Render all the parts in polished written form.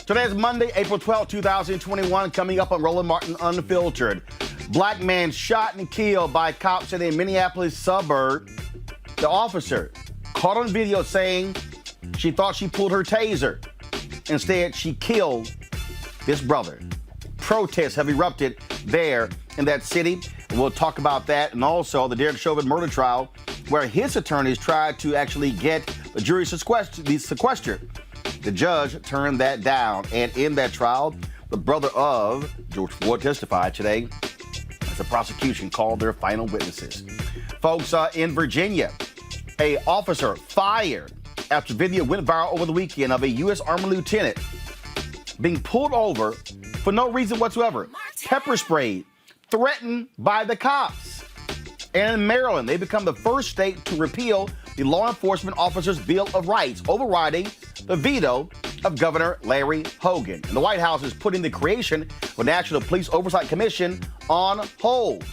Today is Monday, April 12, 2021. Coming up on Roland Martin Unfiltered. Black man shot and killed by cops in a Minneapolis suburb. The officer caught on video saying she thought she pulled her taser. Instead, she killed this brother. Protests have erupted there in that city. We'll talk about that, and also the Derek Chauvin murder trial, where his attorneys tried to actually get the jury sequestered. The judge turned that down, and in that trial, the brother of George Floyd testified today as the prosecution called their final witnesses. Folks, in Virginia, an officer fired after video went viral over the weekend of a U.S. Army lieutenant being pulled over for no reason whatsoever, pepper sprayed, threatened by the cops. And in Maryland, they become the first state to repeal the Law Enforcement Officers' Bill of Rights, overriding the veto of Governor Larry Hogan. And the White House is putting the creation of a National Police Oversight Commission on hold.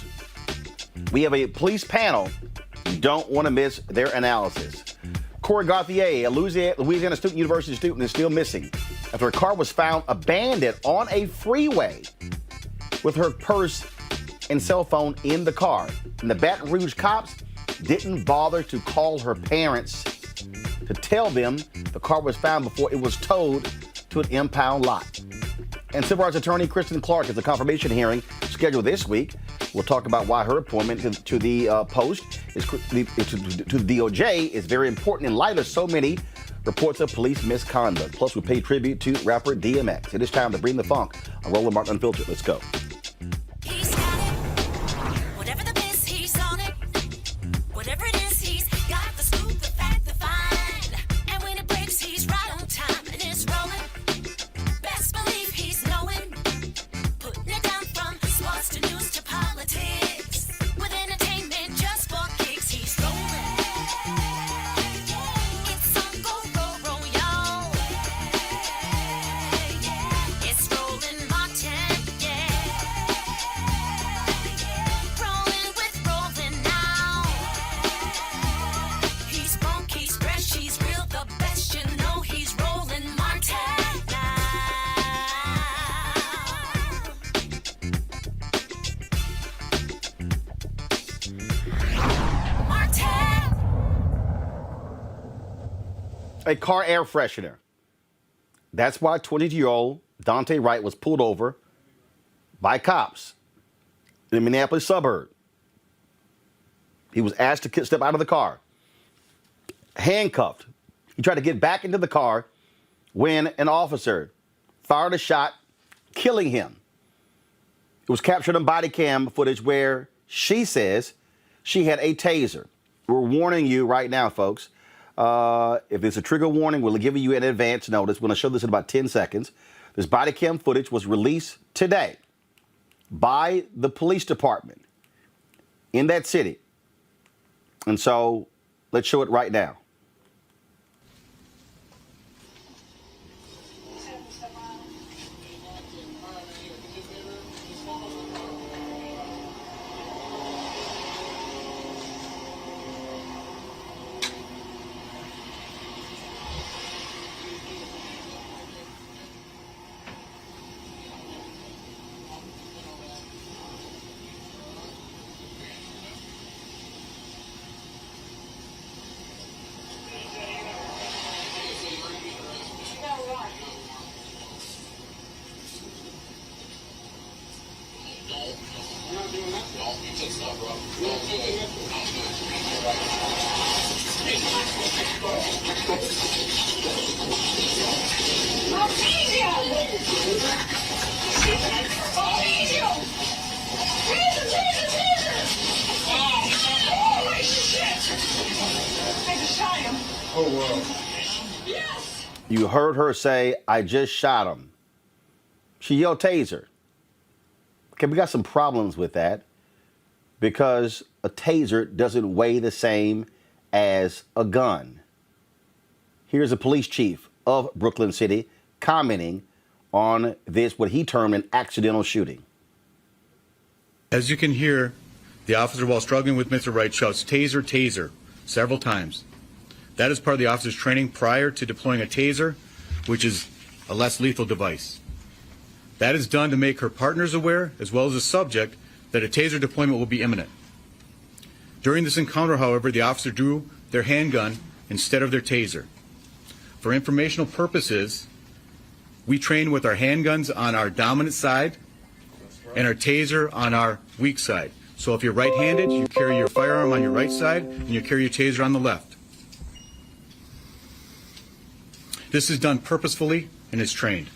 We have a police panel. You don't want to miss their analysis. Kori Gautier, a Louisiana State University student, is still missing after her car was found abandoned on a freeway with her purse and cell phone in the car. And the Baton Rouge cops didn't bother to call her parents to tell them the car was found before it was towed to an impound lot. And Civil Rights Attorney Kristen Clarke has a confirmation hearing scheduled this week. We'll talk about why her appointment to the post to the DOJ is very important in light of so many reports of police misconduct. Plus, we pay tribute to rapper DMX. It is time to bring the funk on Roland Martin Unfiltered. Let's go. A car air freshener. That's why 22-year-old Daunte Wright was pulled over by cops in the Minneapolis suburb. He was asked to step out of the car, handcuffed. He tried to get back into the car when an officer fired a shot, killing him. It was captured on body cam footage where she says she had a taser. We're warning you right now, folks. If it's a trigger warning, we'll give you an advance notice. We're going to show this in about 10 seconds. This body cam footage was released today by the police department in that city. And so let's show it right now. You heard her say, "I just shot him." She yelled taser. Okay, we got some problems with that because a taser doesn't weigh the same as a gun. Here's a police chief of Brooklyn City commenting on this, what he termed an accidental shooting. As you can hear, the officer, while struggling with Mr. Wright, shouts, "Taser, taser," several times. That is part of the officer's training prior to deploying a taser, which is a less lethal device. That is done to make her partners aware, as well as the subject, that a taser deployment will be imminent. During this encounter, however, the officer drew their handgun instead of their taser. For informational purposes, we train with our handguns on our dominant side and our taser on our weak side. So if you're right-handed, you carry your firearm on your right side and you carry your taser on the left. This is done purposefully and is trained.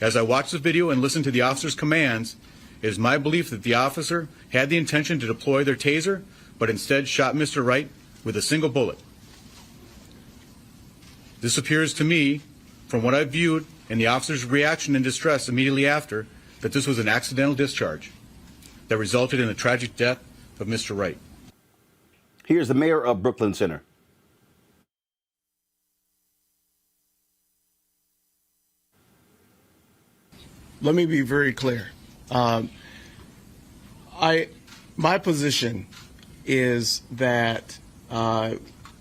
As I watch the video and listen to the officer's commands, it is my belief that the officer had the intention to deploy their taser, but instead shot Mr. Wright with a single bullet. This appears to me, from what I've viewed and the officer's reaction and distress immediately after, that this was an accidental discharge that resulted in the tragic death of Mr. Wright. Here's the mayor of Brooklyn Center. Let me be very clear. My position is that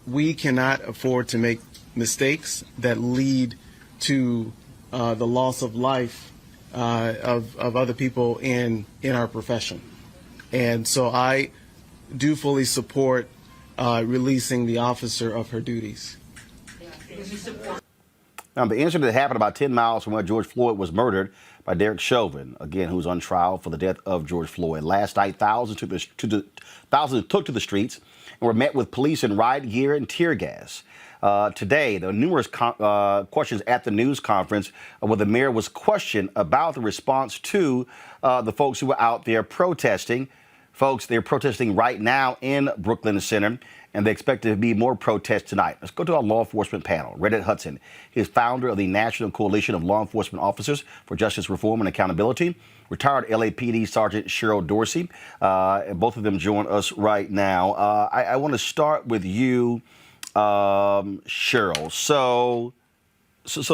we cannot afford to make mistakes that lead to the loss of life of other people in our profession. And so I do fully support releasing the officer of her duties. Now, the incident that happened about 10 miles from where George Floyd was murdered by Derek Chauvin, again, who's on trial for the death of George Floyd. Last night, thousands took to the streets and were met with police in riot gear and tear gas. Today, there were numerous questions at the news conference where the mayor was questioned about the response to the folks who were out there protesting. Folks, they're protesting right now in Brooklyn Center, and they expect there to be more protests tonight. Let's go to our law enforcement panel. Reddit Hudson is founder of the National Coalition of Law Enforcement Officers for Justice Reform and Accountability, retired LAPD Sergeant Cheryl Dorsey, and both of them join us right now. I want to start with you, Cheryl. So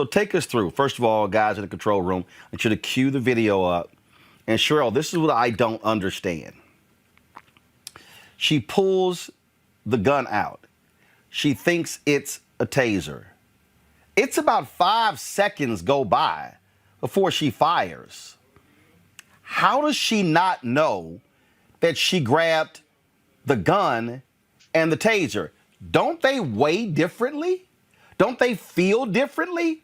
take us through. First of all, guys in the control room, I want you to cue the video up. And Cheryl, this is what I don't understand. She pulls the gun out. She thinks it's a taser. It's about 5 seconds go by before she fires. How does she not know that she grabbed the gun and the taser? Don't they weigh differently? Don't they feel differently?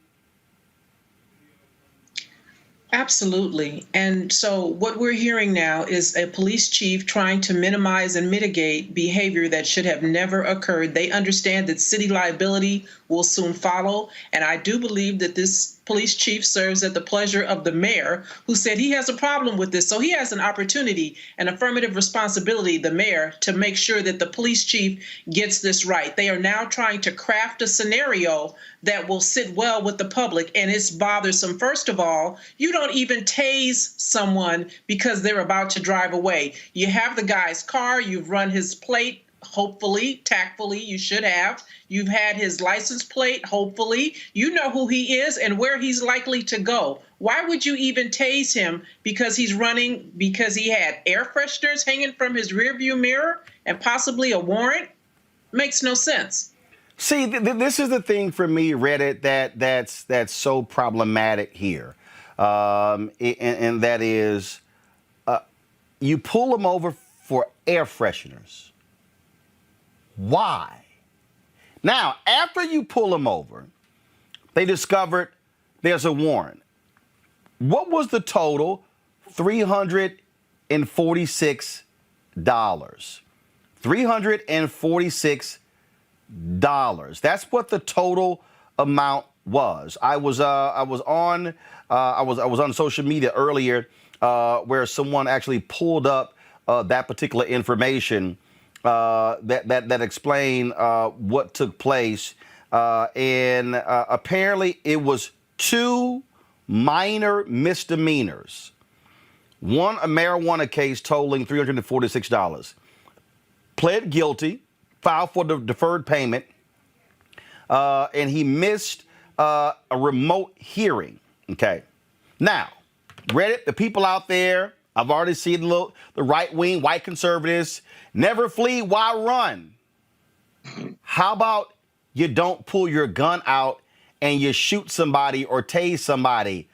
Absolutely. And so what we're hearing now is a police chief trying to minimize and mitigate behavior that should have never occurred. They understand that city liability will soon follow. And I do believe that this police chief serves at the pleasure of the mayor, who said he has a problem with this. So he has an opportunity, an affirmative responsibility, the mayor, to make sure that the police chief gets this right. They are now trying to craft a scenario that will sit well with the public, and it's bothersome. First of all, you don't even tase someone because they're about to drive away. You have the guy's car, you've run his plate, hopefully, tactfully, you should have. You've had his license plate, hopefully. You know who he is and where he's likely to go. Why would you even tase him because he's running, because he had air fresheners hanging from his rearview mirror and possibly a warrant? Makes no sense. See, this is the thing for me, Reddit, that's so problematic here. And that is, you pull them over for air fresheners. Why? Now, after you pull them over, they discovered there's a warrant. What was the total? $346. $346. That's what the total amount was. I was on social media earlier where someone actually pulled up that particular information that explained what took place, and apparently it was 2 minor misdemeanors. One, a marijuana case totaling $346. Pled guilty, filed for the deferred payment, and he missed a remote hearing. Okay. Now, Reddit, the people out there, I've already seen the right-wing white conservatives, never flee, why run? How about you don't pull your gun out and you shoot somebody or tase somebody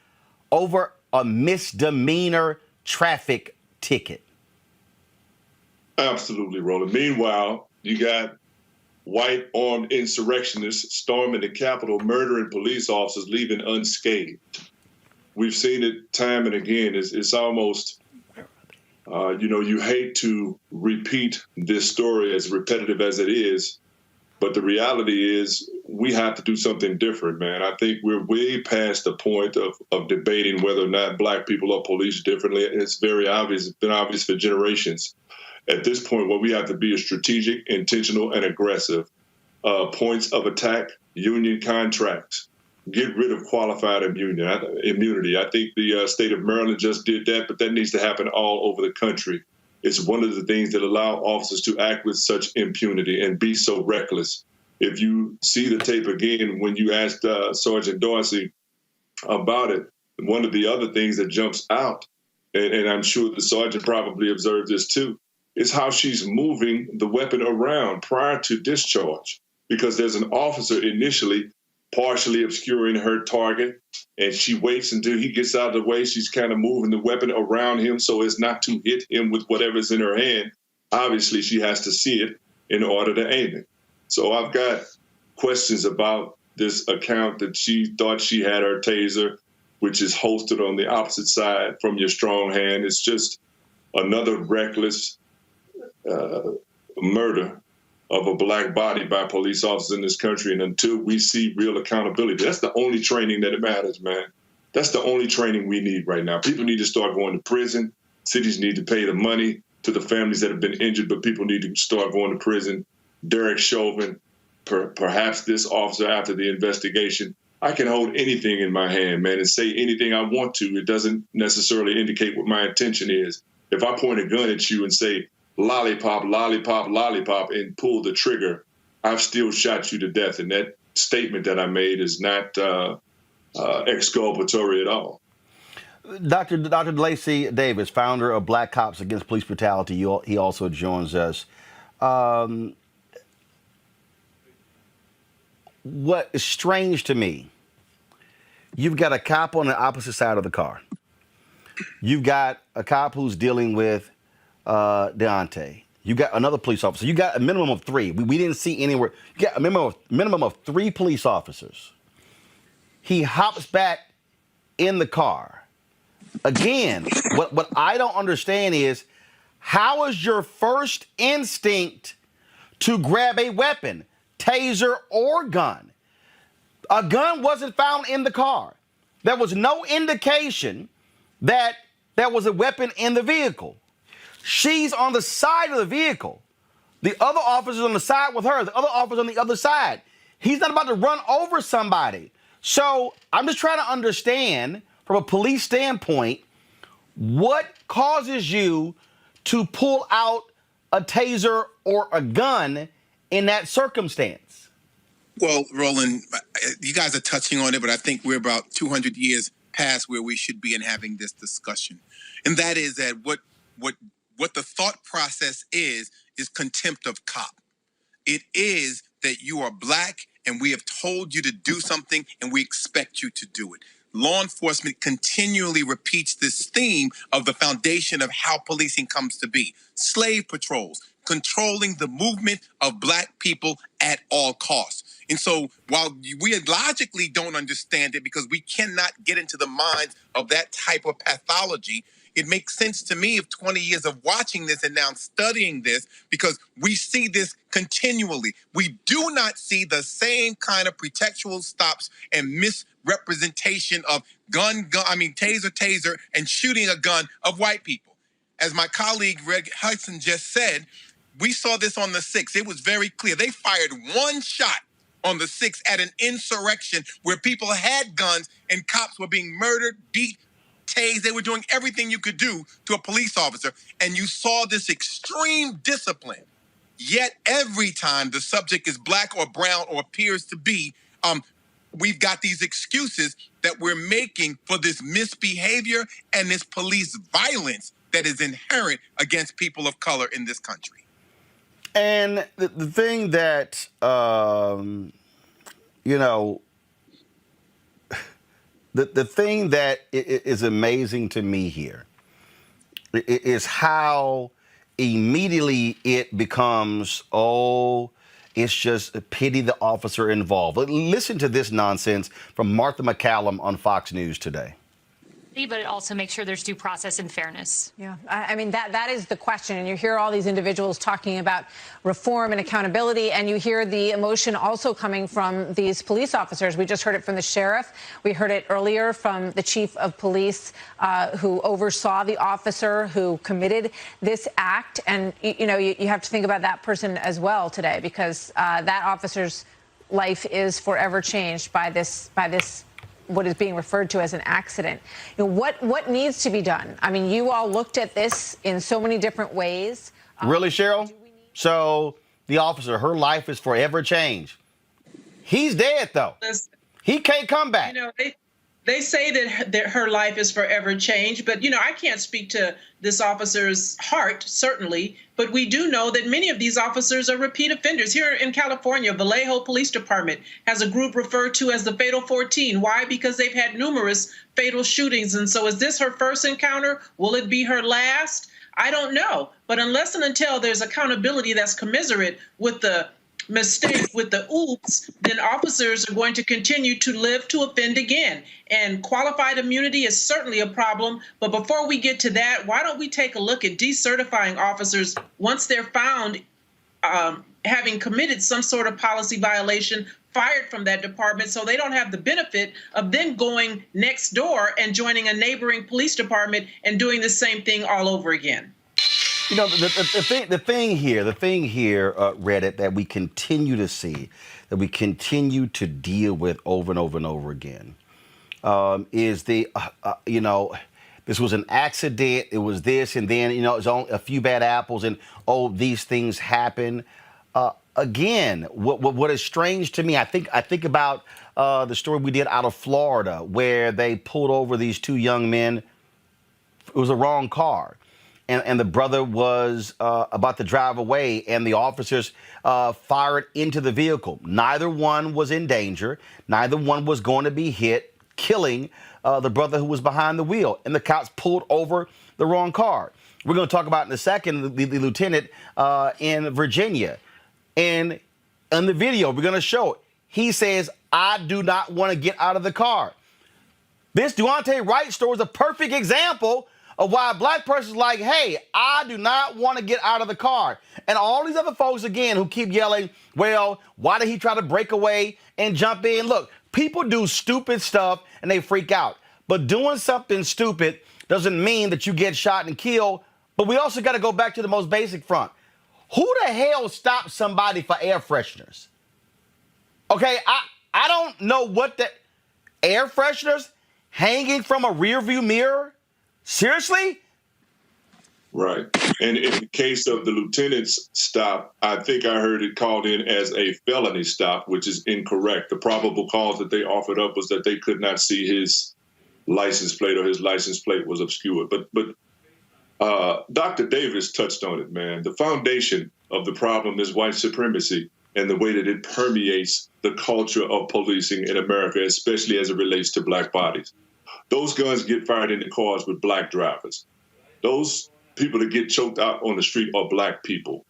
over a misdemeanor traffic ticket? Absolutely, Roland. Meanwhile, you got white armed insurrectionists storming the Capitol, murdering police officers, leaving unscathed. We've seen it time and again. It's almost, you hate to repeat this story as repetitive as it is, but the reality is we have to do something different, man. I think we're way past the point of debating whether or not black people are policed differently. It's very obvious. It's been obvious for generations. At this point, what we have to be is strategic, intentional, and aggressive. Points of attack, union contracts. Get rid of qualified immunity. I think the state of Maryland just did that, but that needs to happen all over the country. It's one of the things that allow officers to act with such impunity and be so reckless. If you see the tape again, when you asked Sergeant Dorsey about it, one of the other things that jumps out, and I'm sure the sergeant probably observed this too, is how she's moving the weapon around prior to discharge, because there's an officer initially partially obscuring her target, and she waits until he gets out of the way. She's kind of moving the weapon around him so as not to hit him with whatever's in her hand. Obviously, she has to see it in order to aim it. So I've got questions about this account that she thought she had her taser, which is holstered on the opposite side from your strong hand. It's just another reckless murder of a black body by police officers in this country. And until we see real accountability, that's the only training that it matters, man. That's the only training we need right now. People need to start going to prison. Cities need to pay the money to the families that have been injured, but people need to start going to prison. Derek Chauvin, perhaps this officer after the investigation. I can hold anything in my hand, man, and say anything I want to. It doesn't necessarily indicate what my intention is. If I point a gun at you and say, lollipop, lollipop, lollipop, and pull the trigger, I've still shot you to death. And that statement that I made is not exculpatory at all. Dr. Lacey Davis, founder of Black Cops Against Police Brutality, he also joins us. What is strange to me, you've got a cop on the opposite side of the car. You've got a cop who's dealing with Daunte. You got another police officer. You got a minimum of three. We didn't see anywhere. You got a minimum of three police officers. He hops back in the car. Again, what I don't understand is, how is your first instinct to grab a weapon, taser or gun? A gun wasn't found in the car. There was no indication that there was a weapon in the vehicle. She's on the side of the vehicle. The other officer's on the side with her. The other officer's on the other side. He's not about to run over somebody. So I'm just trying to understand, from a police standpoint, what causes you to pull out a taser or a gun in that circumstance? Well, Roland, you guys are touching on it, but I think we're about 200 years past where we should be in having this discussion. And that is that what the thought process is contempt of cop. It is that you are black and we have told you to do something and we expect you to do it. Law enforcement continually repeats this theme of the foundation of how policing comes to be. Slave patrols, controlling the movement of black people at all costs. And so while we logically don't understand it because we cannot get into the minds of that type of pathology, it makes sense to me of 20 years of watching this and now studying this, because we see this continually. We do not see the same kind of pretextual stops and misrepresentation of taser, and shooting a gun of white people. As my colleague Greg Hudson just said, we saw this on the 6th. It was very clear. They fired one shot on the 6th at an insurrection where people had guns and cops were being murdered, beat, tased. They were doing everything you could do to a police officer. And you saw this extreme discipline. Yet every time the subject is black or brown or appears to be, we've got these excuses that we're making for this misbehavior and this police violence that is inherent against people of color in this country. And the thing that, The thing that is amazing to me here is how immediately it becomes, oh, it's just a pity the officer involved. Listen to this nonsense from Martha McCallum on Fox News today. But it also makes sure there's due process and fairness. Yeah, I mean, that is the question. And you hear all these individuals talking about reform and accountability, and you hear the emotion also coming from these police officers. We just heard it from the sheriff. We heard it earlier from the chief of police who oversaw the officer who committed this act. And, you know, you have to think about that person as well today, because that officer's life is forever changed by this what is being referred to as an accident. You know, what needs to be done? I mean, you all looked at this in so many different ways. Really, Cheryl? So the officer, her life is forever changed. He's dead, though. He can't come back. You know, they say that her life is forever changed, but, you know, I can't speak to this officer's heart, certainly, but we do know that many of these officers are repeat offenders. Here in California, Vallejo Police Department has a group referred to as the Fatal 14. Why? Because they've had numerous fatal shootings. And so is this her first encounter? Will it be her last? I don't know. But unless and until there's accountability that's commensurate with the mistake, with the oops, then officers are going to continue to live to offend again. And qualified immunity is certainly a problem. But before we get to that, why don't we take a look at decertifying officers once they're found having committed some sort of policy violation, fired from that department, so they don't have the benefit of then going next door and joining a neighboring police department and doing the same thing all over again. You know, the thing here, Reddit, that we continue to see, that we continue to deal with over and over and over again, is you know, this was an accident, it was this, and then, you know, it's only a few bad apples, and, oh, these things happen. Again, what is strange to me, I think about the story we did out of Florida, where they pulled over these two young men. It was a wrong car. And the brother was about to drive away, and the officers fired into the vehicle. Neither one was in danger. Neither one was going to be hit, killing the brother who was behind the wheel. And the cops pulled over the wrong car. We're going to talk about in a second the lieutenant in Virginia. And in the video, we're going to show it. He says, I do not want to get out of the car. This Daunte Wright story is a perfect example of why a black person's like, hey, I do not want to get out of the car. And all these other folks, again, who keep yelling, well, why did he try to break away and jump in? Look, people do stupid stuff and they freak out. But doing something stupid doesn't mean that you get shot and killed. But we also got to go back to the most basic front. Who the hell stopped somebody for air fresheners? Okay, I don't know what the air fresheners hanging from a rearview mirror? Seriously? Right. And in the case of the lieutenant's stop, I think I heard it called in as a felony stop, which is incorrect. The probable cause that they offered up was that they could not see his license plate, or his license plate was obscured. But Dr. Davis touched on it, man. The foundation of the problem is white supremacy and the way that it permeates the culture of policing in America, especially as it relates to black bodies. Those guns get fired into cars with black drivers. Those people that get choked out on the street are black people.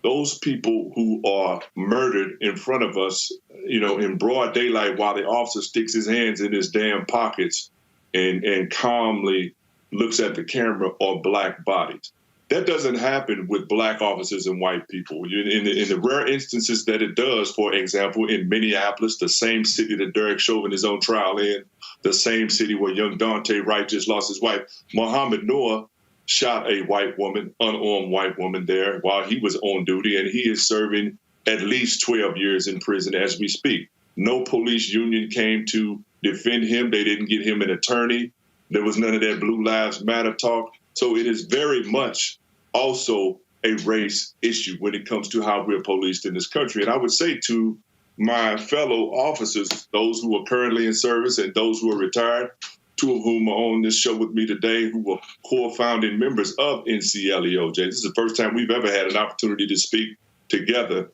Those people who are murdered in front of us, you know, in broad daylight while the officer sticks his hands in his damn pockets and calmly looks at the camera, are black bodies. That doesn't happen with black officers and white people. In the rare instances that it does, for example, in Minneapolis, the same city that Derek Chauvin is on trial in, the same city where young Daunte Wright just lost his wife, Muhammad Noor shot a white woman, unarmed white woman there while he was on duty, and he is serving at least 12 years in prison as we speak. No police union came to defend him. They didn't get him an attorney. There was none of that Blue Lives Matter talk. So it is very much also a race issue when it comes to how we're policed in this country. And I would say to my fellow officers, those who are currently in service and those who are retired, two of whom are on this show with me today, who were core founding members of NCLEOJ. This is the first time we've ever had an opportunity to speak together.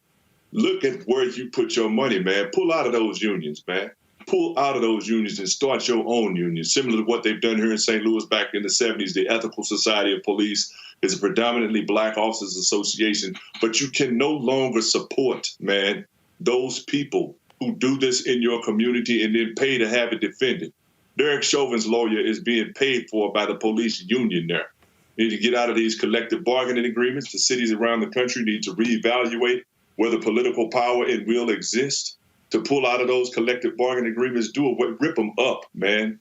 Look at where you put your money, man. Pull out of those unions, man. pull out of those unions and start your own union, similar to what they've done here in St. Louis back in the 70s. The Ethical Society of Police is a predominantly Black officers association, but you can no longer support, man, those people who do this in your community and then pay to have it defended. Derek Chauvin's lawyer is being paid for by the police union there. We need to get out of these collective bargaining agreements. The cities around the country need to reevaluate whether political power and will exist to pull out of those collective bargaining agreements, rip them up, man,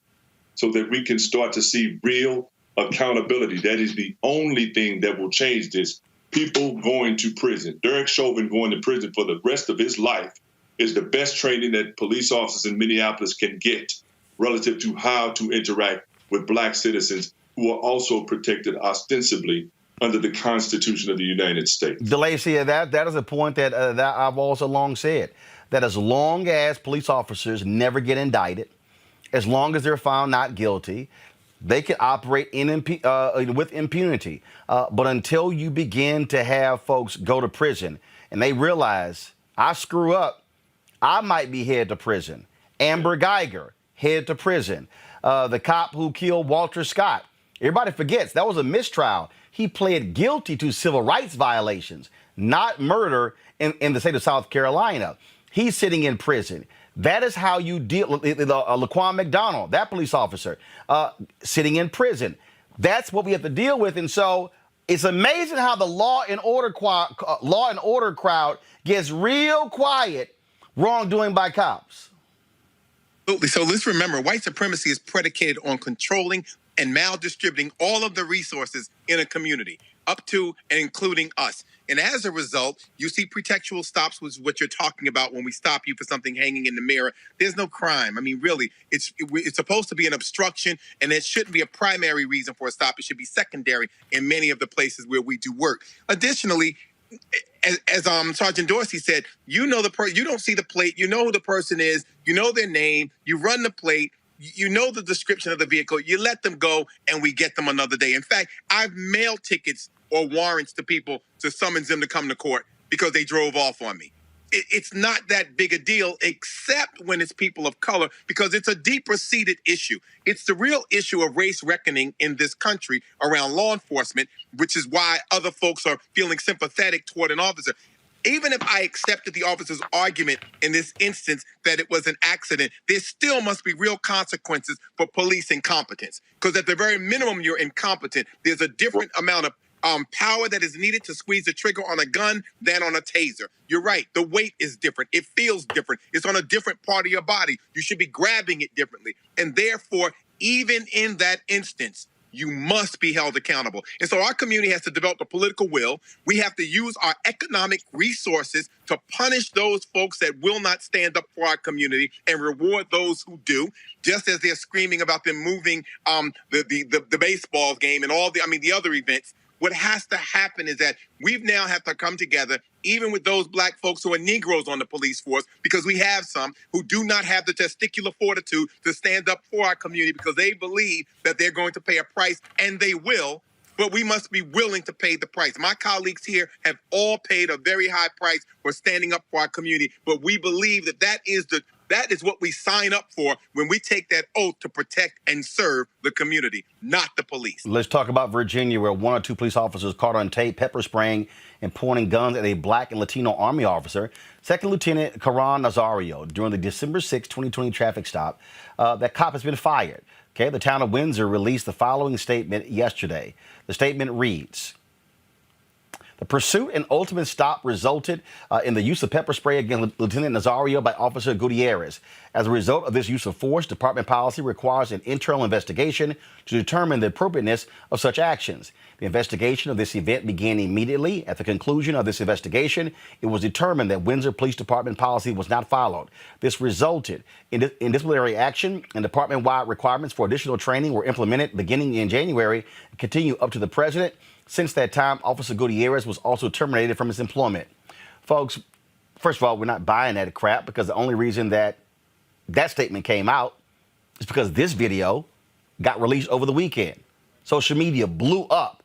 so that we can start to see real accountability. That is the only thing that will change this. People going to prison. Derek Chauvin going to prison for the rest of his life is the best training that police officers in Minneapolis can get relative to how to interact with Black citizens who are also protected ostensibly under the Constitution of the United States. DeLacy, that is a point that I've also long said, that as long as police officers never get indicted, as long as they're found not guilty, they can operate with impunity. But until you begin to have folks go to prison and they realize, I screw up, I might be headed to prison. Amber Geiger, headed to prison. The cop who killed Walter Scott, everybody forgets that was a mistrial. He pled guilty to civil rights violations, not murder in the state of South Carolina. He's sitting in prison. That is how you deal with Laquan McDonald, that police officer, sitting in prison. That's what we have to deal with. And so it's amazing how the law and order crowd gets real quiet, wrongdoing by cops. Absolutely. So let's remember, white supremacy is predicated on controlling and maldistributing all of the resources in a community, up to and including us. And as a result, you see pretextual stops, which is what you're talking about when we stop you for something hanging in the mirror. There's no crime. I mean, really, it's supposed to be an obstruction, and it shouldn't be a primary reason for a stop. It should be secondary in many of the places where we do work. Additionally, as Sergeant Dorsey said, you don't see the plate, you know who the person is, you know their name, you run the plate, you know the description of the vehicle, you let them go, and we get them another day. In fact, I've mailed tickets or warrants to people to summons them to come to court because they drove off on me. It's not that big a deal, except when it's people of color, because it's a deeper seated issue. It's the real issue of race reckoning in this country around law enforcement, which is why other folks are feeling sympathetic toward an officer. Even if I accepted the officer's argument in this instance that it was an accident, there still must be real consequences for police incompetence. Because at the very minimum, you're incompetent. There's a different amount of power that is needed to squeeze the trigger on a gun than on a taser. You're right. The weight is different. It feels different. It's on a different part of your body. You should be grabbing it differently. And therefore, even in that instance, you must be held accountable. And so our community has to develop a political will. We have to use our economic resources to punish those folks that will not stand up for our community and reward those who do, just as they're screaming about them moving the baseball game and all the other events. What has to happen is that we now have to come together, even with those Black folks who are Negroes on the police force, because we have some who do not have the testicular fortitude to stand up for our community because they believe that they're going to pay a price, and they will, but we must be willing to pay the price. My colleagues here have all paid a very high price for standing up for our community, but we believe that that is what we sign up for when we take that oath to protect and serve the community, not the police. Let's talk about Virginia, where one or two police officers caught on tape pepper spraying and pointing guns at a Black and Latino Army officer, Second Lieutenant Karan Nazario, during the December 6, 2020 traffic stop. That cop has been fired. Okay, the town of Windsor released the following statement yesterday. The statement reads, "The pursuit and ultimate stop resulted in the use of pepper spray against Lieutenant Nazario by Officer Gutierrez. As a result of this use of force, department policy requires an internal investigation to determine the appropriateness of such actions. The investigation of this event began immediately. At the conclusion of this investigation, it was determined that Windsor Police Department policy was not followed. This resulted in disciplinary action, and department-wide requirements for additional training were implemented beginning in January and continue up to the present. Since that time, Officer Gutierrez was also terminated from his employment." Folks, first of all, we're not buying that crap, because the only reason that statement came out is because this video got released over the weekend. Social media blew up.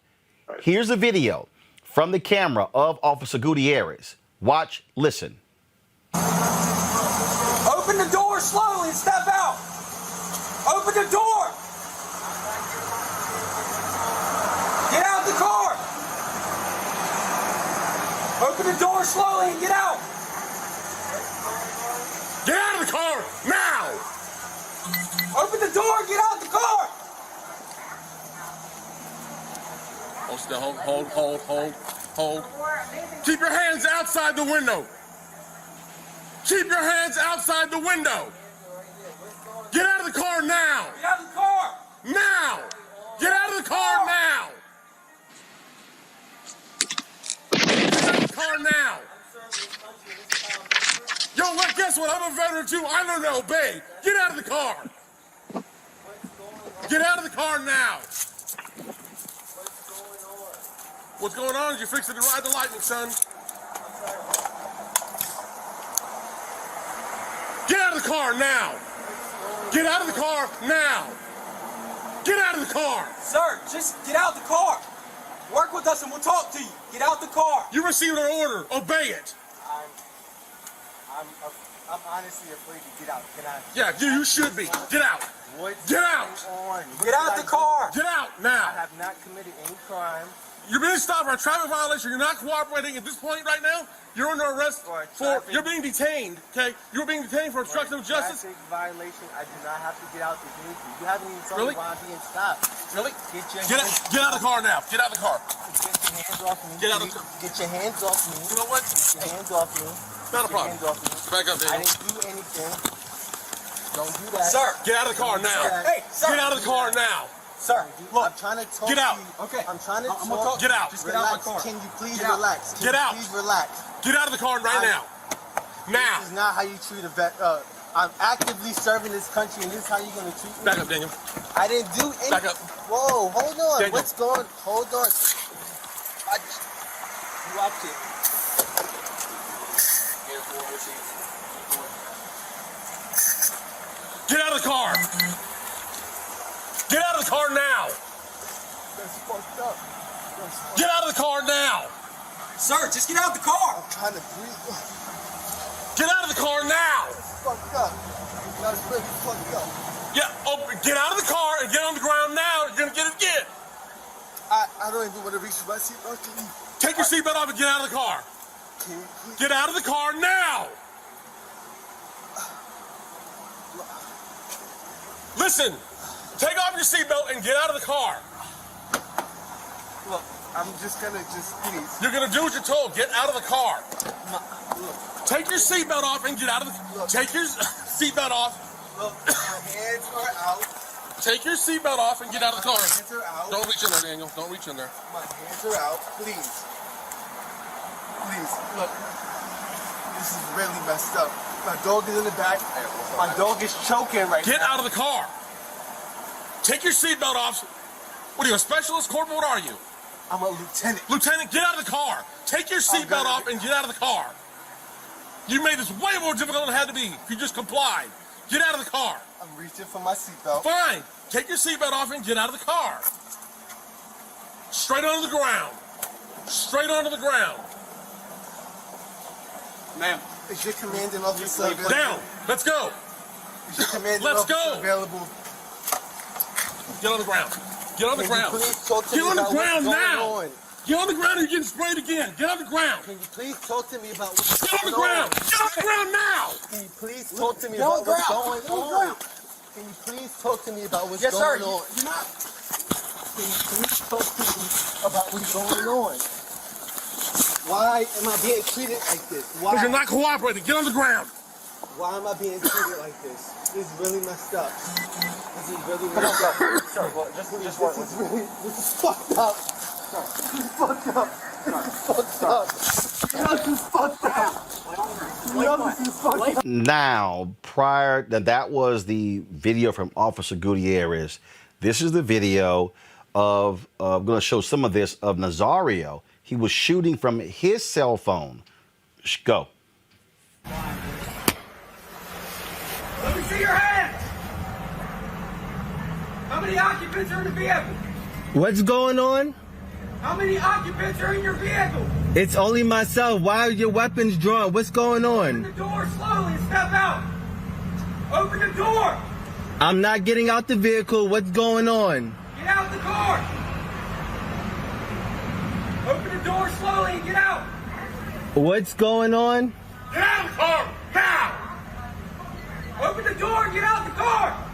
Here's a video from the camera of Officer Gutierrez. Watch, listen. Open the door, slowly and step out. Open the door. Get out the car. Open the door slowly and get out. Get out of the car now. Open the door and get out the car. Hold still, hold. Keep your hands outside the window. Keep your hands outside the window. Get out of the car now. Get out of the car. Now. Get out of the car now. Get out of the car now. Yo, look, guess what? I'm a veteran too. I learned to obey. Get out of the car. Get out of the car now. What's going on is you're fixing to ride the lightning, son. Get out of the car now. Get out of the car now. Get out of the car. Sir, just get out the car. Work with us and we'll talk to you. Get out the car. You received an order. Obey it. I'm honestly afraid to get out. Can I? Yeah, you should be. Get out. What's Get out. on? Get out the car. Get out I now. have not committed any crime. You're being stopped for a traffic violation. You're not cooperating at this point right now. You're under arrest for. You're being detained. Okay, you're being detained for obstruction of justice. Traffic violation. I do not have to get out the vehicle. You haven't even told Really? me why I'm being stopped. Really? Get out of the car now. Get out of the car. Get your hands off me. Get out of the car. Get your hands off me. You know what? Get your hands off me. Not a Get your problem. hands off me. Back up, I Daniel. didn't do anything. Don't do that. Sir. Get out of the car now. Hey, sir. Get out of the car now. Sir, I'm trying to talk Get out. to you. Okay. I'm trying to I'm gonna talk. talk. Get out. Just get out Relax. the car. Can you please Get out. relax? Can Get you out. Please relax. Get out of the car right now. Now. This is not how you treat a vet. I'm actively serving this country, and this is how you're gonna treat me. Back up, Daniel. I didn't do anything. Back up. Whoa, hold on. Daniel. What's going? Hold on. Watch it. Get out of the car. Get out of the car now. That's fucked up. Get out of the car now. Sir, just get out the car. I'm trying to breathe. Get out of the car now. That's fucked up. That's really fucked up. Yeah, get out of the car and get on the ground now. You're gonna get it again. I don't even want to reach my seatbelt. Can you? Take your seatbelt off and get out of the car. Can you please? Get out of the car now. Listen, take off your seatbelt and get out of the car. Look, I'm just gonna please. You're gonna do what you're told. Get out of the car. Look, Take your seatbelt off and get out of the. Take your seatbelt off. look, my hands are out. Take your seatbelt off and get out of the car. My hands are out. Don't reach in there, Daniel. Don't reach in there. My hands are out. Please. Please, look. This is really messed up. My dog is in the back. My dog is choking right now. Get out of the car. Take your seatbelt off. What are you, a specialist, corporal? What are you? I'm a lieutenant. Lieutenant, get out of the car. Take your seatbelt off and get out of the car. You made this way more difficult than it had to be if you just complied. Get out of the car. I'm reaching for my seatbelt. Fine. Take your seatbelt off and get out of the car. Straight onto the ground. Straight onto the ground. Ma'am. Is your commanding officer available? Down. Let's go. Is your commanding Let's officer go. available? Get on the ground. Get on the Can you ground. please talk to Get me on the about what's ground going now. on? Get on the ground or you're getting sprayed again. Get on the ground. Can you please talk to me about what's Get on going the ground. on? Get on the ground now. Can you please talk to me Get on about the what's ground. going Get on the on? Can you please talk to me about what's Yes, sir. going on? You're not. Can you please talk to me about what's going on? Why am I being treated like this? Why? Because you're not cooperating. Get on the ground. Why am I being treated like this? This is really messed up. This is really messed up. Sir, well, just work with me. This is fucked up. This is fucked up. This is fucked up. This is fucked up. This is fucked up. Now, that was the video from Officer Gutierrez. This is the video of, I'm going to show some of this, of Nazario. He was shooting from his cell phone. Go. Let me see your hands. How many occupants are in the vehicle? What's going on? How many occupants are in your vehicle? It's only myself. Why are your weapons drawn? What's going Open on? the door slowly and step out. Open the door! I'm not getting out the vehicle. What's going on? Get out the car! Open the door slowly and get out! What's going on? Get out of the car! Now! Open the door and get out the car!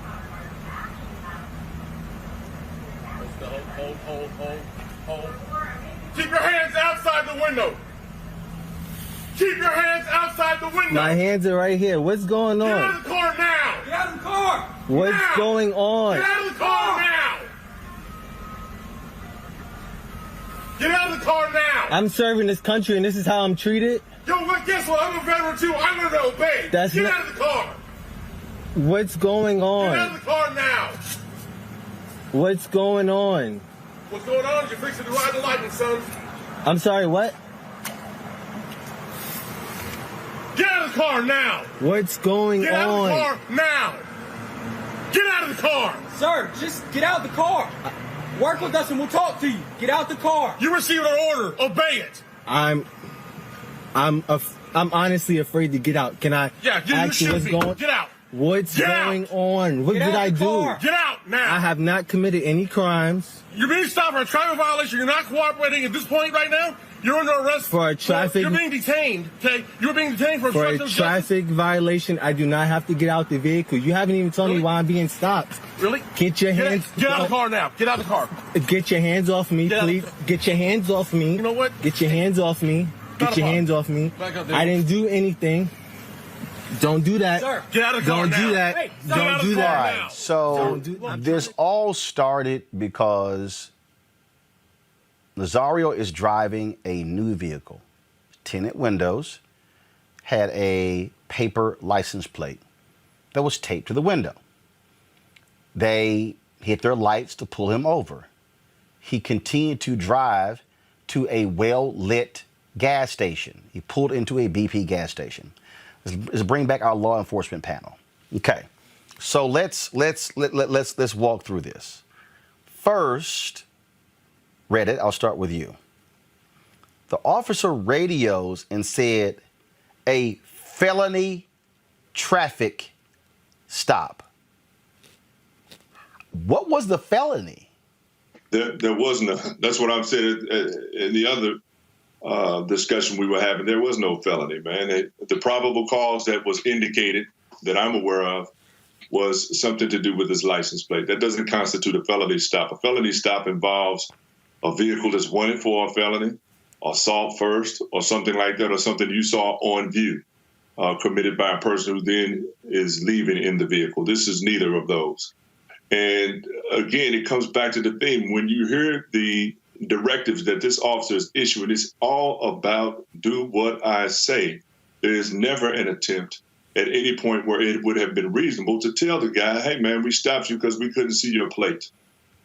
Hold. Keep your hands outside the window. Keep your hands outside the window. My hands are right here. What's going Get on? out of the car now. Get out of the car! What's now. going on? Get out of the car now. Get out of the car now. I'm serving this country and this is how I'm treated? Yo, well, guess what? I'm a veteran too. I'm going to obey. That's Get not- out of the car. What's going Get out on? of the car now. What's going on? What's going on? You're fixing to ride the lightning, son. I'm sorry, what? Get out of the car now. What's going Get out of the on? car now. Get out of the car. Sir, just get out the car. Work with us and we'll talk to you. Get out the car. You received an order. Obey it. I'm honestly afraid to get out. Can I Yeah, you ask you should what's be. going? Get out. What's Get out. going on? What Get did out I the do? car. Get out now. I have not committed any crimes. You're being stopped for a traffic violation. You're not cooperating at this point right now. You're under arrest For a traffic- You're being detained. Okay, you're being detained for For a obstruction of traffic violation, I do not have to get out the vehicle. You haven't even told me Really? why I'm being stopped. justice. Really? Get your hands. Get out of the car now. Get out of the car. Get your hands off me, Get out of please. Get your hands off me. You know what? Get your hands off me. Not Get a your problem. hands off me. Back up there. I didn't do anything. Don't do that. Sir. Get out of the car Don't now. do that. Hey, Get out Don't of do the car that. now. Right. So Don't do that. this all started because Nazario is driving a new vehicle, tinted windows, had a paper license plate that was taped to the window. They hit their lights to pull him over. He continued to drive to a well-lit gas station. He pulled into a BP gas station. Let's bring back our law enforcement panel. Okay, so let's walk through this. First, Reddit, I'll start with you. The officer radios and said a felony traffic stop. What was the felony? There wasn't. That's what I'm saying. In the other discussion we were having, there was no felony, man. The probable cause that was indicated that I'm aware of was something to do with his license plate. That doesn't constitute a felony stop. A felony stop involves a vehicle that's wanted for a felony, assault first, or something like that, or something you saw on view committed by a person who then is leaving in the vehicle. This is neither of those. And again, it comes back to the theme. When you hear the directives that this officer is issuing, it's all about do what I say. There is never an attempt at any point where it would have been reasonable to tell the guy, hey, man, we stopped you because we couldn't see your plate.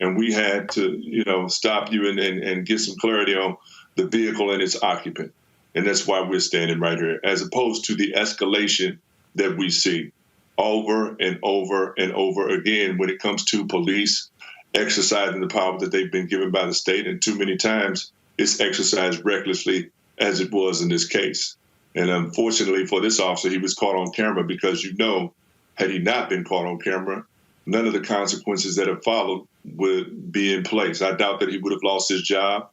And we had to, stop you and get some clarity on the vehicle and its occupant. And that's why we're standing right here, as opposed to the escalation that we see over and over and over again when it comes to police exercising the power that they've been given by the state. And too many times it's exercised recklessly, as it was in this case. And unfortunately for this officer, he was caught on camera because, had he not been caught on camera, none of the consequences that have followed would be in place. I doubt that he would have lost his job.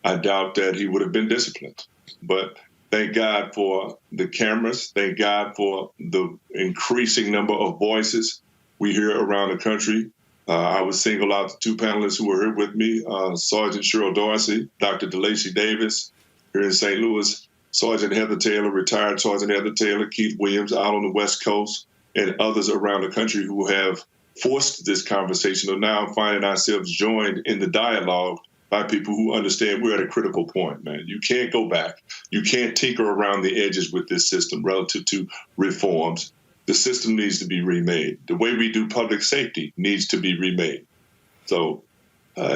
I doubt that he would have been disciplined. But thank God for the cameras. Thank God for the increasing number of voices we hear around the country. I would single out the two panelists who were here with me, Sergeant Cheryl Dorsey, Dr. DeLacy Davis here in St. Louis, Sergeant Heather Taylor, retired Sergeant Heather Taylor, Keith Williams out on the West Coast, and others around the country who have forced this conversation are now finding ourselves joined in the dialogue by people who understand we're at a critical point, man. You can't go back. You can't tinker around the edges with this system relative to reforms. The system needs to be remade. The way we do public safety needs to be remade. So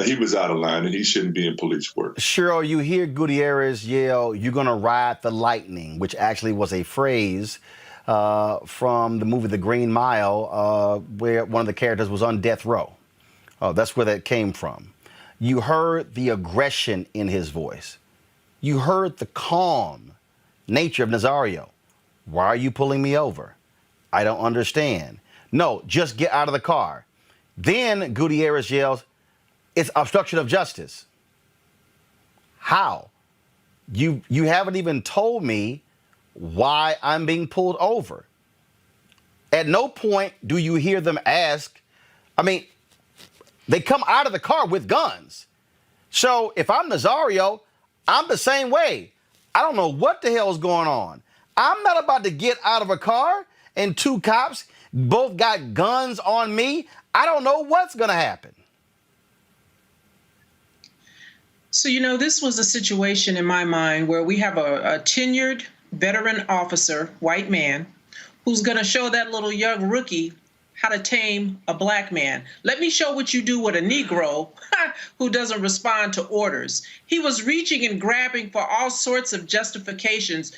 he was out of line, and he shouldn't be in police work. Cheryl, you hear Gutierrez yell, "You're going to ride the lightning," which actually was a phrase from the movie The Green Mile, where one of the characters was on death row. That's where that came from. You heard the aggression in his voice. You heard the calm nature of Nazario. Why are you pulling me over? I don't understand. No, just get out of the car. Then Gutierrez yells, it's obstruction of justice. How? You haven't even told me why I'm being pulled over. At no point do you hear them ask, I mean, they come out of the car with guns. So if I'm Nazario, I'm the same way. I don't know what the hell is going on. I'm not about to get out of a car and two cops both got guns on me. I don't know what's going to happen. So, this was a situation in my mind where we have a tenured veteran officer, white man, who's going to show that little young rookie how to tame a black man. Let me show what you do with a Negro who doesn't respond to orders. He was reaching and grabbing for all sorts of justifications.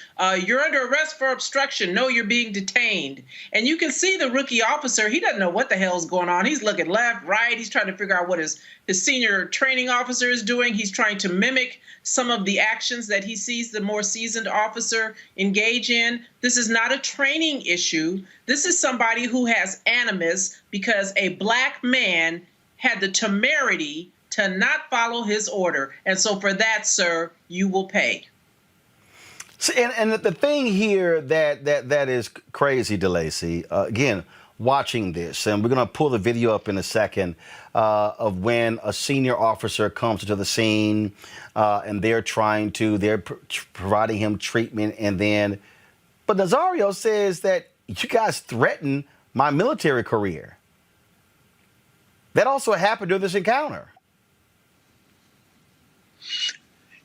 You're under arrest for obstruction. No, you're being detained. And you can see the rookie officer, he doesn't know what the hell's going on. He's looking left, right. He's trying to figure out what his senior training officer is doing. He's trying to mimic some of the actions that he sees the more seasoned officer engage in. This is not a training issue. This is somebody who has animus because a black man had the temerity to not follow his order. And so for that, sir, you will pay. See, and the thing here that is crazy, DeLacy, again, watching this, and we're going to pull the video up in a second of when a senior officer comes to the scene and they're providing him treatment, but Nazario says that you guys threatened my military career. That also happened during this encounter.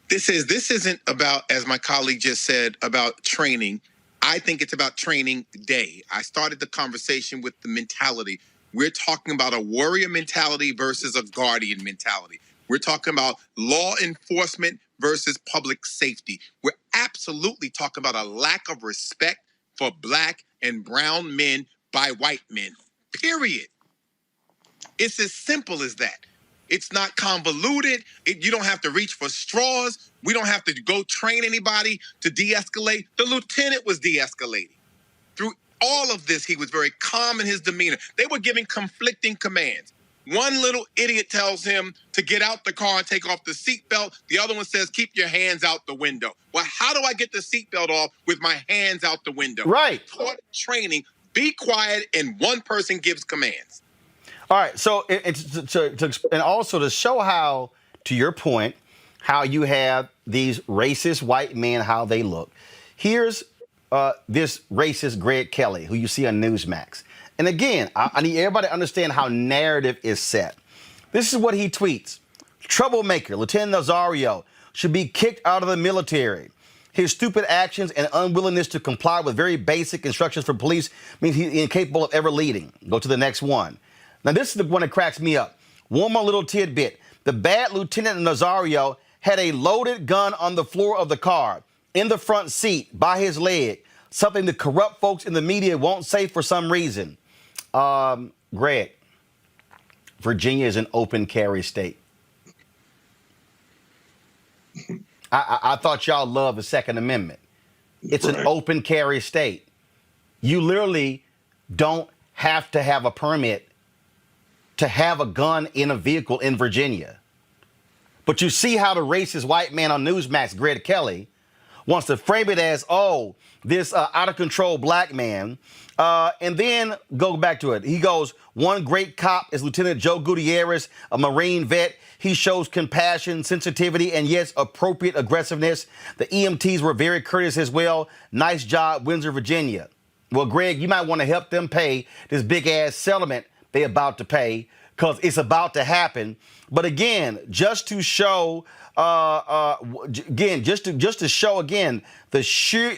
This isn't about, as my colleague just said, about training. I think it's about training day. I started the conversation with the mentality. We're talking about a warrior mentality versus a guardian mentality. We're talking about law enforcement versus public safety. We're absolutely talking about a lack of respect for black and brown men by white men, period. It's as simple as that. It's not convoluted. You don't have to reach for straws. We don't have to go train anybody to de-escalate. The lieutenant was de-escalating. Through all of this, he was very calm in his demeanor. They were giving conflicting commands. One little idiot tells him to get out the car and take off the seatbelt. The other one says, keep your hands out the window. Well, how do I get the seatbelt off with my hands out the window? Right. Taught training, be quiet, and one person gives commands. All right. So, and also to show how, to your point, how you have these racist white men, how they look. Here's this racist Greg Kelly, who you see on Newsmax. And again, I need everybody to understand how narrative is set. This is what he tweets. Troublemaker, Lieutenant Nazario, should be kicked out of the military. His stupid actions and unwillingness to comply with very basic instructions from police means he's incapable of ever leading. Go to the next one. Now, this is the one that cracks me up. One more little tidbit. The bad Lieutenant Nazario had a loaded gun on the floor of the car, in the front seat, by his leg, something the corrupt folks in the media won't say for some reason. Greg, Virginia is an open carry state. I thought y'all loved the Second Amendment. It's an open carry state. You literally don't have to have a permit to have a gun in a vehicle in Virginia. But you see how the racist white man on Newsmax, Greg Kelly, wants to frame it as, oh, this out-of-control black man, and then go back to it. He goes, one great cop is Lieutenant Joe Gutierrez, a Marine vet. He shows compassion, sensitivity, and yes, appropriate aggressiveness. The EMTs were very courteous as well. Nice job, Windsor, Virginia. Well, Greg, you might want to help them pay this big-ass settlement they're about to pay, because it's about to happen. But again, just to show, just to show again the sheer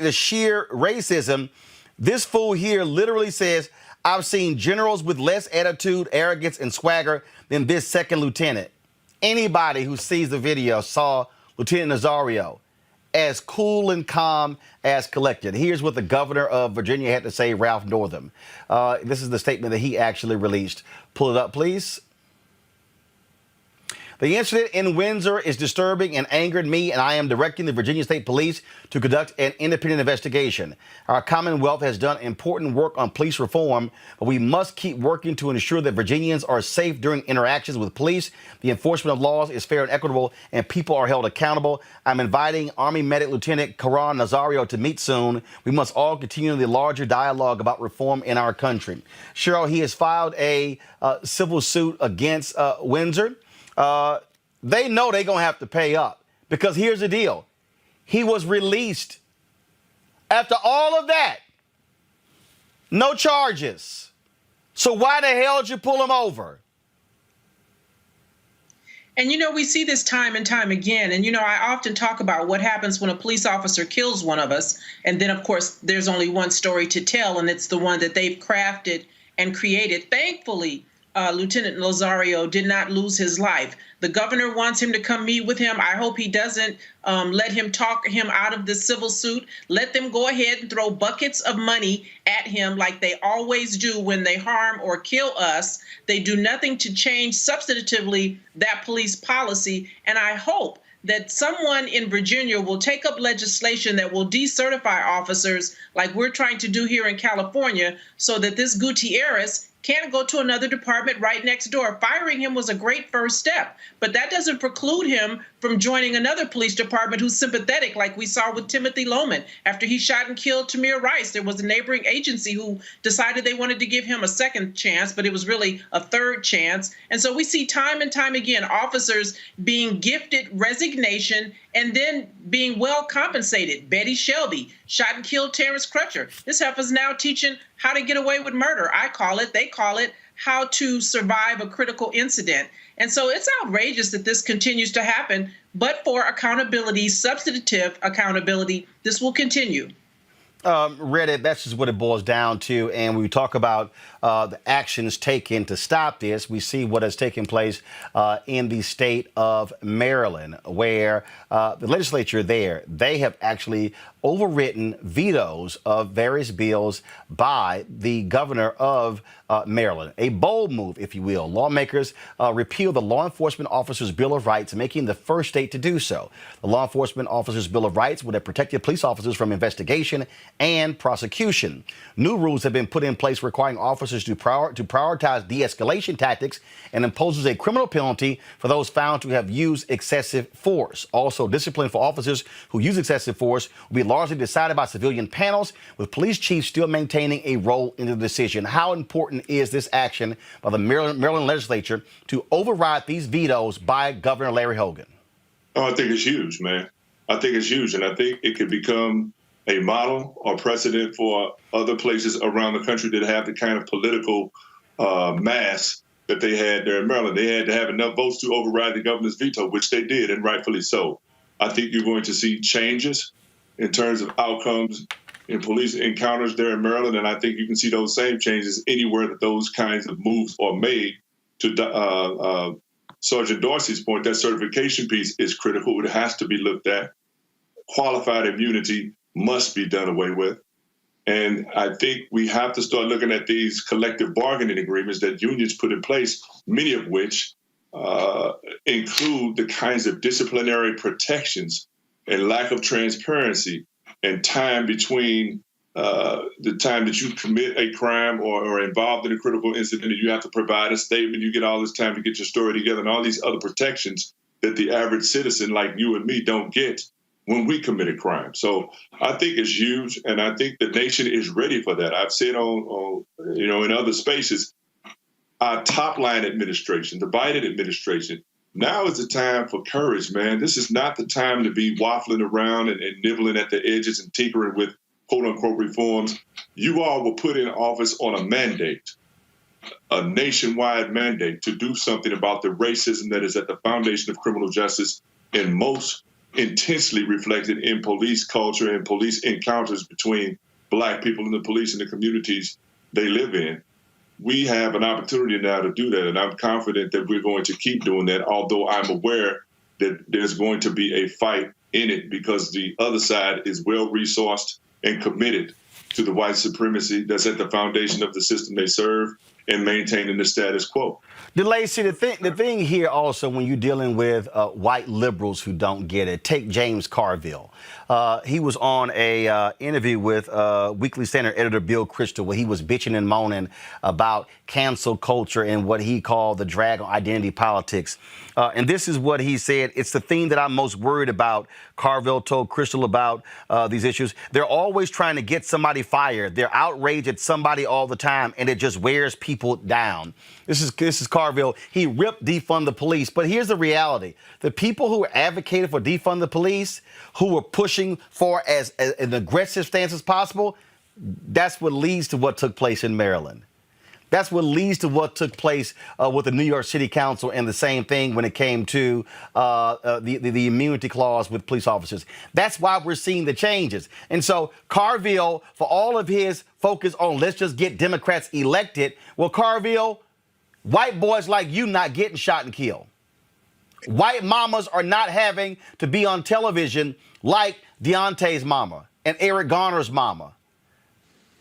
racism, this fool here literally says, I've seen generals with less attitude, arrogance, and swagger than this second lieutenant. Anybody who sees the video saw Lieutenant Nazario as cool and calm as collected. Here's what the governor of Virginia had to say, Ralph Northam. This is the statement that he actually released. Pull it up, please. The incident in Windsor is disturbing and angered me, and I am directing the Virginia State Police to conduct an independent investigation. Our Commonwealth has done important work on police reform, but we must keep working to ensure that Virginians are safe during interactions with police. The enforcement of laws is fair and equitable, and people are held accountable. I'm inviting Army Medic Lieutenant Karan Nazario to meet soon. We must all continue the larger dialogue about reform in our country. Cheryl, he has filed a civil suit against Windsor. They know they're going to have to pay up, because here's the deal. He was released after all of that. No charges. So why the hell did you pull him over? And, we see this time and time again. And, I often talk about what happens when a police officer kills one of us. And then, of course, there's only one story to tell, and it's the one that they've crafted and created. Thankfully, Lieutenant Nazario did not lose his life. The governor wants him to come meet with him. I hope he doesn't let him talk him out of the civil suit. Let them go ahead and throw buckets of money at him like they always do when they harm or kill us. They do nothing to change substantively that police policy. And I hope that someone in Virginia will take up legislation that will decertify officers like we're trying to do here in California, so that this Gutierrez can't go to another department right next door. Firing him was a great first step, but that doesn't preclude him from joining another police department who's sympathetic, like we saw with Timothy Loman. After he shot and killed Tamir Rice, there was a neighboring agency who decided they wanted to give him a second chance, but it was really a third chance. And so we see time and time again officers being gifted resignation and then being well compensated. Betty Shelby shot and killed Terrence Crutcher. This heifer's now teaching how to get away with murder. I call it, they call it, how to survive a critical incident. And so it's outrageous that this continues to happen, but for accountability, substantive accountability, this will continue. Reddit, that's just what it boils down to. And when we talk about the actions taken to stop this, we see what has taken place in the state of Maryland, where the legislature there, they have actually overwritten vetoes of various bills by the governor of Maryland. A bold move, if you will. Lawmakers repealed the Law Enforcement Officers' Bill of Rights, making the first state to do so. The Law Enforcement Officers' Bill of Rights would have protected police officers from investigation and prosecution. New rules have been put in place requiring officers to prioritize de-escalation tactics, and imposes a criminal penalty for those found to have used excessive force. Also, discipline for officers who use excessive force will be largely decided by civilian panels, with police chiefs still maintaining a role in the decision. How important is this action by the Maryland legislature to override these vetoes by Governor Larry Hogan? Oh, I think it's huge, man. I think it's huge, and I think it could become a model or precedent for other places around the country that have the kind of political mass that they had there in Maryland. They had to have enough votes to override the governor's veto, which they did, and rightfully so. I think you're going to see changes in terms of outcomes in police encounters there in Maryland, and I think you can see those same changes anywhere that those kinds of moves are made. To Sergeant Dorsey's point, that certification piece is critical. It has to be looked at. Qualified immunity must be done away with. And I think we have to start looking at these collective bargaining agreements that unions put in place, many of which include the kinds of disciplinary protections and lack of transparency and time between the time that you commit a crime or are involved in a critical incident, and you have to provide a statement, you get all this time to get your story together, and all these other protections that the average citizen like you and me don't get when we commit a crime. So I think it's huge, and I think the nation is ready for that. I've said on in other spaces, our top-line administration, the Biden administration, now is the time for courage, man. This is not the time to be waffling around and nibbling at the edges and tinkering with quote-unquote reforms. You all were put in office on a mandate, a nationwide mandate to do something about the racism that is at the foundation of criminal justice and most intensely reflected in police culture and police encounters between Black people and the police and the communities they live in. We have an opportunity now to do that, and I'm confident that we're going to keep doing that, although I'm aware that there's going to be a fight in it because the other side is well-resourced and committed to the white supremacy that's at the foundation of the system they serve. and maintaining the status quo. DeLacy, the thing here also when you're dealing with white liberals who don't get it, take James Carville. He was on a interview with Weekly Standard editor Bill Kristol where he was bitching and moaning about cancel culture and what he called the drag on identity politics. And this is what he said. It's the thing that I'm most worried about. Carville told Kristol about these issues. They're always trying to get somebody fired. They're outraged at somebody all the time, and it just wears people down. This is Carville. He ripped defund the police. But here's the reality. The people who advocated for defund the police, who were pushing for as an aggressive stance as possible, that's what leads to what took place in Maryland. That's what leads to what took place with the New York City Council and the same thing when it came to the immunity clause with police officers. That's why we're seeing the changes. And so Carville, for all of his focus on let's just get Democrats elected, well, Carville, white boys like you not getting shot and killed. White mamas are not having to be on television like Daunte's mama and Eric Garner's mama.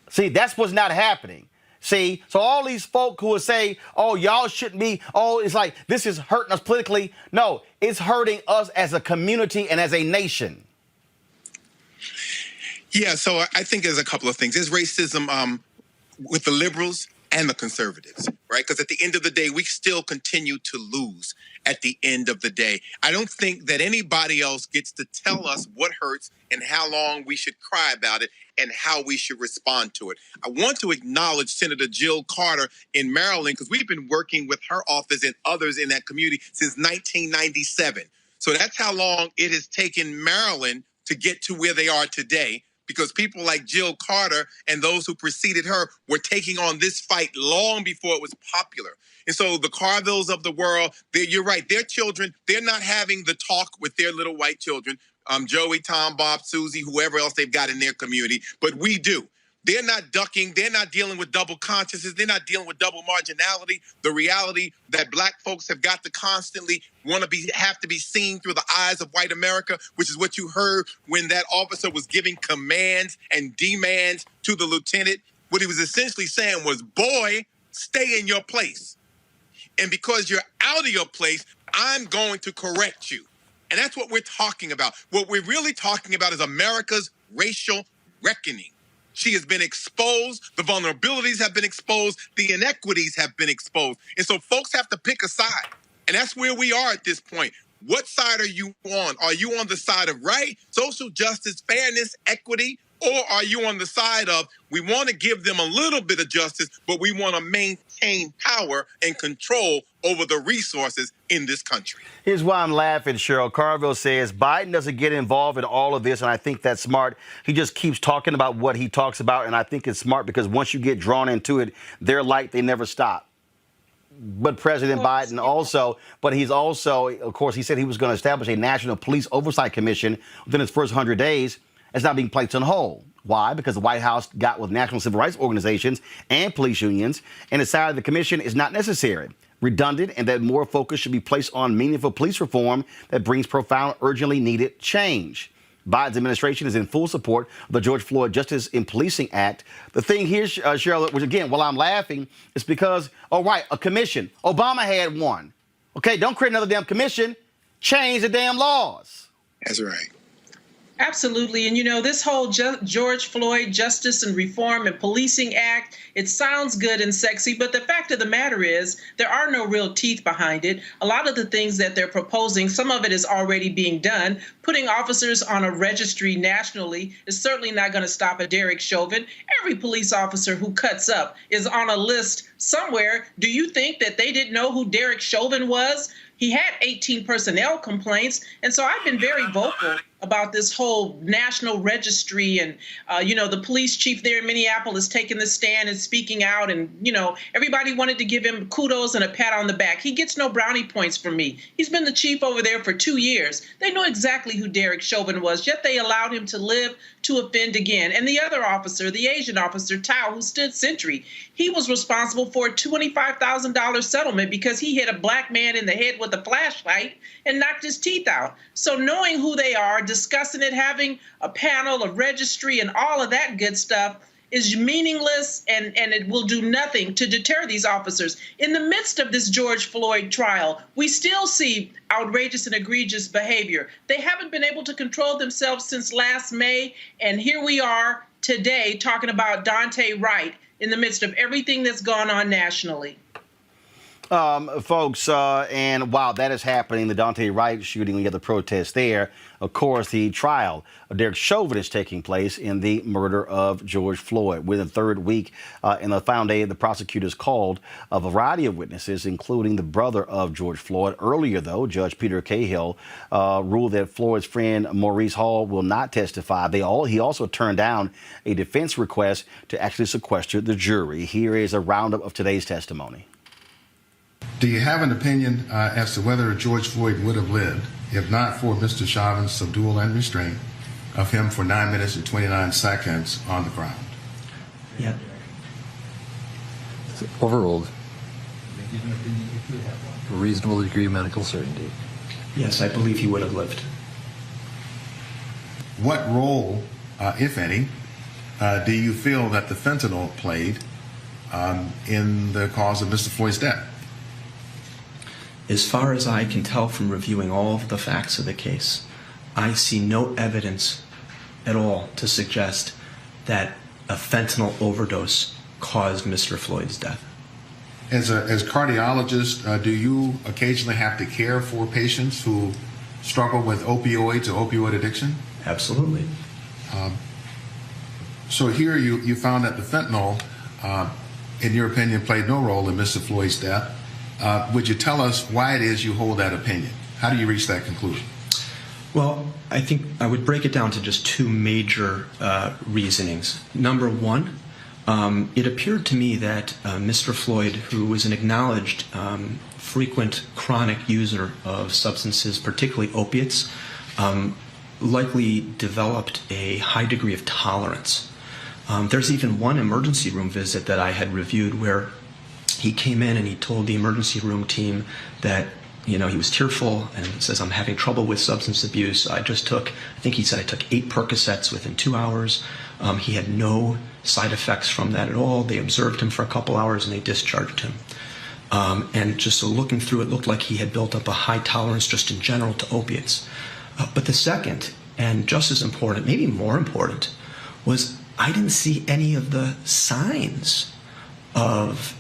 See, that's what's not happening. See, so all these folk who will say, oh, y'all shouldn't be, oh, it's like this is hurting us politically. No, it's hurting us as a community and as a nation. Yeah, so I think there's a couple of things. There's racism with the liberals and the conservatives, right? Because at the end of the day, we still continue to lose at the end of the day. I don't think that anybody else gets to tell us what hurts and how long we should cry about it and how we should respond to it. I want to acknowledge Senator Jill Carter in Maryland because we've been working with her office and others in that community since 1997. So that's how long it has taken Maryland to get to where they are today, because people like Jill Carter and those who preceded her were taking on this fight long before it was popular. And so the Carvilles of the world, you're right, their children, they're not having the talk with their little white children, Joey, Tom, Bob, Susie, whoever else they've got in their community, but we do. They're not ducking. They're not dealing with double consciousness. They're not dealing with double marginality. The reality that black folks have got to constantly have to be seen through the eyes of white America, which is what you heard when that officer was giving commands and demands to the lieutenant. What he was essentially saying was, boy, stay in your place. And because you're out of your place, I'm going to correct you. And that's what we're talking about. What we're really talking about is America's racial reckoning. She has been exposed. The vulnerabilities have been exposed. The inequities have been exposed. And so folks have to pick a side. And that's where we are at this point. What side are you on? Are you on the side of right, social justice, fairness, equity? Or are you on the side of we want to give them a little bit of justice, but we want to maintain power and control over the resources in this country? Here's why I'm laughing, Cheryl. Carville says Biden doesn't get involved in all of this, and I think that's smart. He just keeps talking about what he talks about, and I think it's smart because once you get drawn into it, they're like they never stop. But President Biden also, but he's also, of course, he said he was going to establish a National Police Oversight Commission within his first 100 days. It's not being placed on hold. Why? Because the White House got with national civil rights organizations and police unions and decided the commission is not necessary, redundant, and that more focus should be placed on meaningful police reform that brings profound, urgently needed change. Biden's administration is in full support of the George Floyd Justice in Policing Act. The thing here, Cheryl, which again, while I'm laughing, is because, oh, right, a commission. Obama had one. Okay, don't create another damn commission. Change the damn laws. That's right. Absolutely. And, you know, this whole George Floyd Justice and Reform and Policing Act, it sounds good and sexy, but the fact of the matter is there are no real teeth behind it. A lot of the things that they're proposing, some of it is already being done. Putting officers on a registry nationally is certainly not going to stop a Derek Chauvin. Every police officer who cuts up is on a list somewhere. Do you think that they didn't know who Derek Chauvin was? He had 18 personnel complaints. And so I've been very vocal about this whole national registry. And, you know, the police chief there in Minneapolis taking the stand and speaking out. And, you know, everybody wanted to give him kudos and a pat on the back. He gets no brownie points from me. He's been the chief over there for 2 years. They know exactly who Derek Chauvin was, yet they allowed him to live to offend again. And the other officer, the Asian officer, Tao, who stood sentry, he was responsible for a $25,000 settlement because he hit a black man in the head with a flashlight and knocked his teeth out. So knowing who they are, discussing it, having a panel, a registry, and all of that good stuff, is meaningless and it will do nothing to deter these officers. In the midst of this George Floyd trial, we still see outrageous and egregious behavior. They haven't been able to control themselves since last May, and here we are today talking about Daunte Wright in the midst of everything that's gone on nationally. Folks, and while that is happening, the Daunte Wright shooting, we get the protest there. Of course, the trial of Derek Chauvin is taking place in the murder of George Floyd. We're in the third week in the final day. The prosecutors called a variety of witnesses, including the brother of George Floyd. Earlier, though, Judge Peter Cahill ruled that Floyd's friend Maurice Hall will not testify. He also turned down a defense request to actually sequester the jury. Here is a roundup of today's testimony. Do you have an opinion as to whether George Floyd would have lived if not for Mr. Chauvin's subdual and restraint of him for 9 minutes and 29 seconds on the ground? Yeah. Overruled. A reasonable degree of medical certainty. Yes, I believe he would have lived. What role, if any, do you feel that the fentanyl played in the cause of Mr. Floyd's death? As far as I can tell from reviewing all of the facts of the case, I see no evidence at all to suggest that a fentanyl overdose caused Mr. Floyd's death. As cardiologists, do you occasionally have to care for patients who struggle with opioids or opioid addiction? Absolutely. So here you found that the fentanyl, in your opinion, played no role in Mr. Floyd's death. Would you tell us why it is you hold that opinion? How do you reach that conclusion? Well, I think I would break it down to just two major reasonings. Number one, it appeared to me that Mr. Floyd, who was an acknowledged frequent chronic user of substances, particularly opiates, likely developed a high degree of tolerance. There's even one emergency room visit that I had reviewed where he came in and he told the emergency room team that, he was tearful and he says, I'm having trouble with substance abuse. I think he said I took 8 Percocets within 2 hours. He had no side effects from that at all. They observed him for a couple hours and they discharged him. And just so looking through it looked like he had built up a high tolerance just in general to opiates. But the second, and just as important, maybe more important, was I didn't see any of the signs of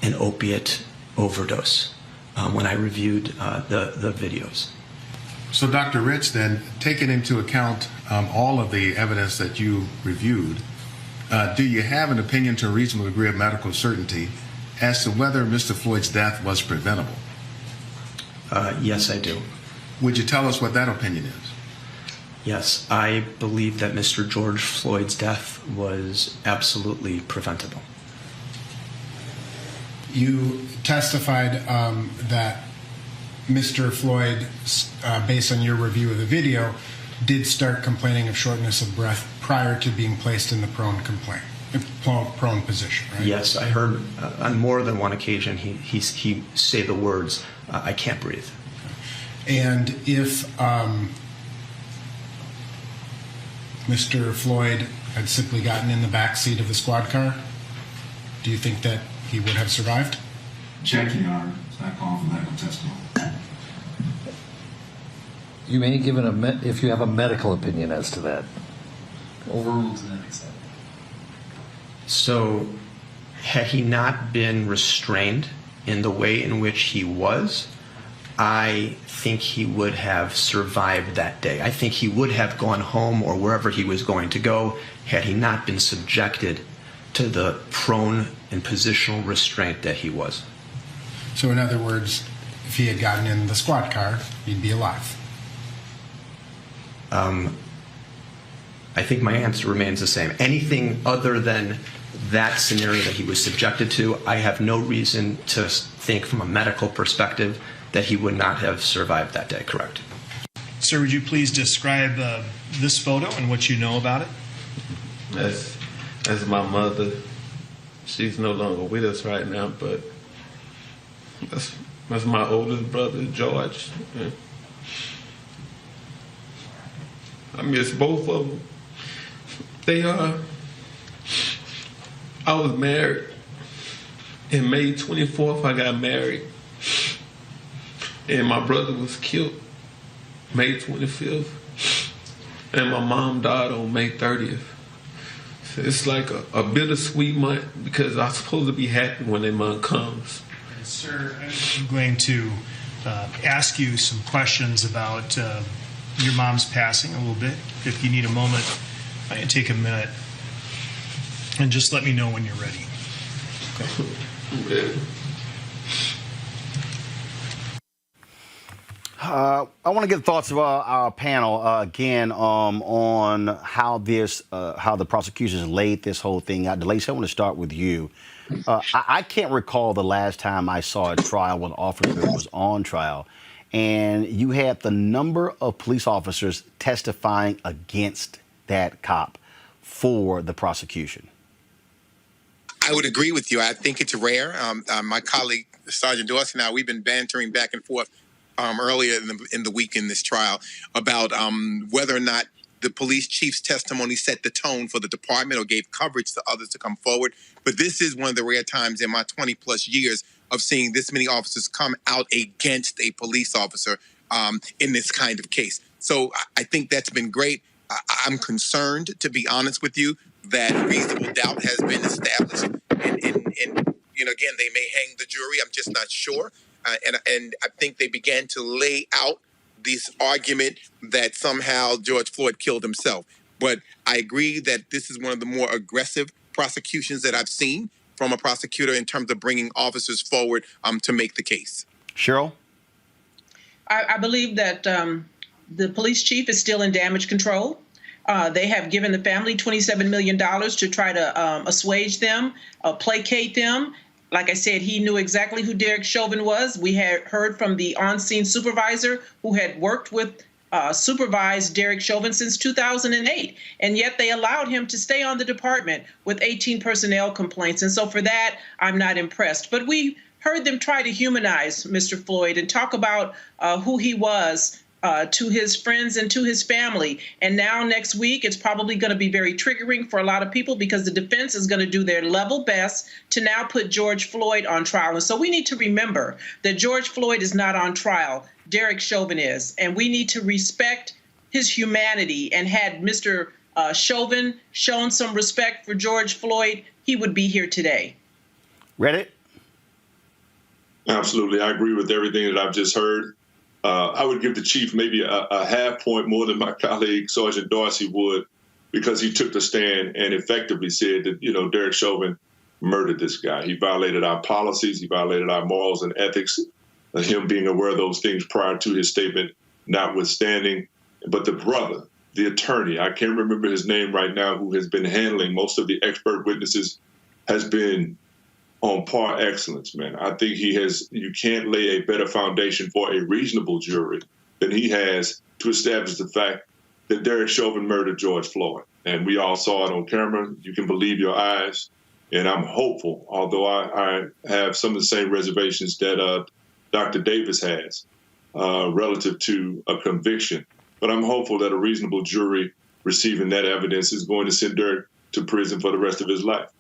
an opiate overdose when I reviewed the videos. So Dr. Rich, then, taking into account all of the evidence that you reviewed, do you have an opinion to a reasonable degree of medical certainty as to whether Mr. Floyd's death was preventable? Yes, I do. Would you tell us what that opinion is? Yes, I believe that Mr. George Floyd's death was absolutely preventable. You testified that Mr. Floyd, based on your review of the video, did start complaining of shortness of breath prior to being placed in the prone position, right? Yes, I heard on more than one occasion he say the words, I can't breathe. And if Mr. Floyd had simply gotten in the back seat of the squad car, do you think that he would have survived? Check, Your Honor. It's not calling for medical testimony. You may give if you have a medical opinion as to that. Overruled to that extent. So, had he not been restrained in the way in which he was, I think he would have survived that day. I think he would have gone home or wherever he was going to go had he not been subjected to the prone and positional restraint that he was. So in other words, if he had gotten in the squad car, he'd be alive. I think my answer remains the same. Anything other than that scenario that he was subjected to, I have no reason to think from a medical perspective that he would not have survived that day, correct? Sir, would you please describe this photo and what you know about it? That's my mother. She's no longer with us right now, but that's my oldest brother, George. Yeah. I miss both of them. I was married. And May 24th, I got married. And my brother was killed May 25th. And my mom died on May 30th. So it's like a bittersweet month because I'm supposed to be happy when that month comes. Sir, I'm going to ask you some questions about your mom's passing a little bit. If you need a moment, I can take a minute. And just let me know when you're ready. Okay. I'm ready. I want to get the thoughts of our panel again on how the prosecutors laid this whole thing out. DeLacy, I want to start with you. I can't recall the last time I saw a trial when an officer was on trial, and you had the number of police officers testifying against that cop for the prosecution. I would agree with you. I think it's rare. My colleague, Sergeant Dorsey, and I, we've been bantering back and forth earlier in the week in this trial about whether or not the police chief's testimony set the tone for the department or gave coverage to others to come forward. But this is one of the rare times in my 20-plus years of seeing this many officers come out against a police officer in this kind of case. So I think that's been great. I'm concerned, to be honest with you, that reasonable doubt has been established. And you know, again, they may hang the jury. I'm just not sure. And I think they began to lay out this argument that somehow George Floyd killed himself. But I agree that this is one of the more aggressive prosecutions that I've seen from a prosecutor in terms of bringing officers forward to make the case. Cheryl? I believe that the police chief is still in damage control. They have given the family $27 million to try to assuage them, placate them. Like I said, he knew exactly who Derek Chauvin was. We had heard from the on-scene supervisor who had worked with, supervised Derek Chauvin since 2008. And yet they allowed him to stay on the department with 18 personnel complaints. And so for that, I'm not impressed. But we heard them try to humanize Mr. Floyd and talk about who he was to his friends and to his family. And now next week, it's probably going to be very triggering for a lot of people because the defense is going to do their level best to now put George Floyd on trial. And so we need to remember that George Floyd is not on trial. Derek Chauvin is. And we need to respect his humanity. And had Mr. Chauvin shown some respect for George Floyd, he would be here today. Reddit? Absolutely. I agree with everything that I've just heard. I would give the chief maybe a half point more than my colleague Sergeant Dorsey would, because he took the stand and effectively said that, you know, Derek Chauvin murdered this guy. He violated our policies. He violated our morals and ethics, him being aware of those things prior to his statement notwithstanding. But the brother, the attorney, I can't remember his name right now, who has been handling most of the expert witnesses, has been on par excellence, man. I think you can't lay a better foundation for a reasonable jury than he has to establish the fact that Derek Chauvin murdered George Floyd. And we all saw it on camera. You can believe your eyes. And I'm hopeful, although I have some of the same reservations that Dr. Davis has relative to a conviction. But I'm hopeful that a reasonable jury receiving that evidence is going to send Derek to prison for the rest of his life.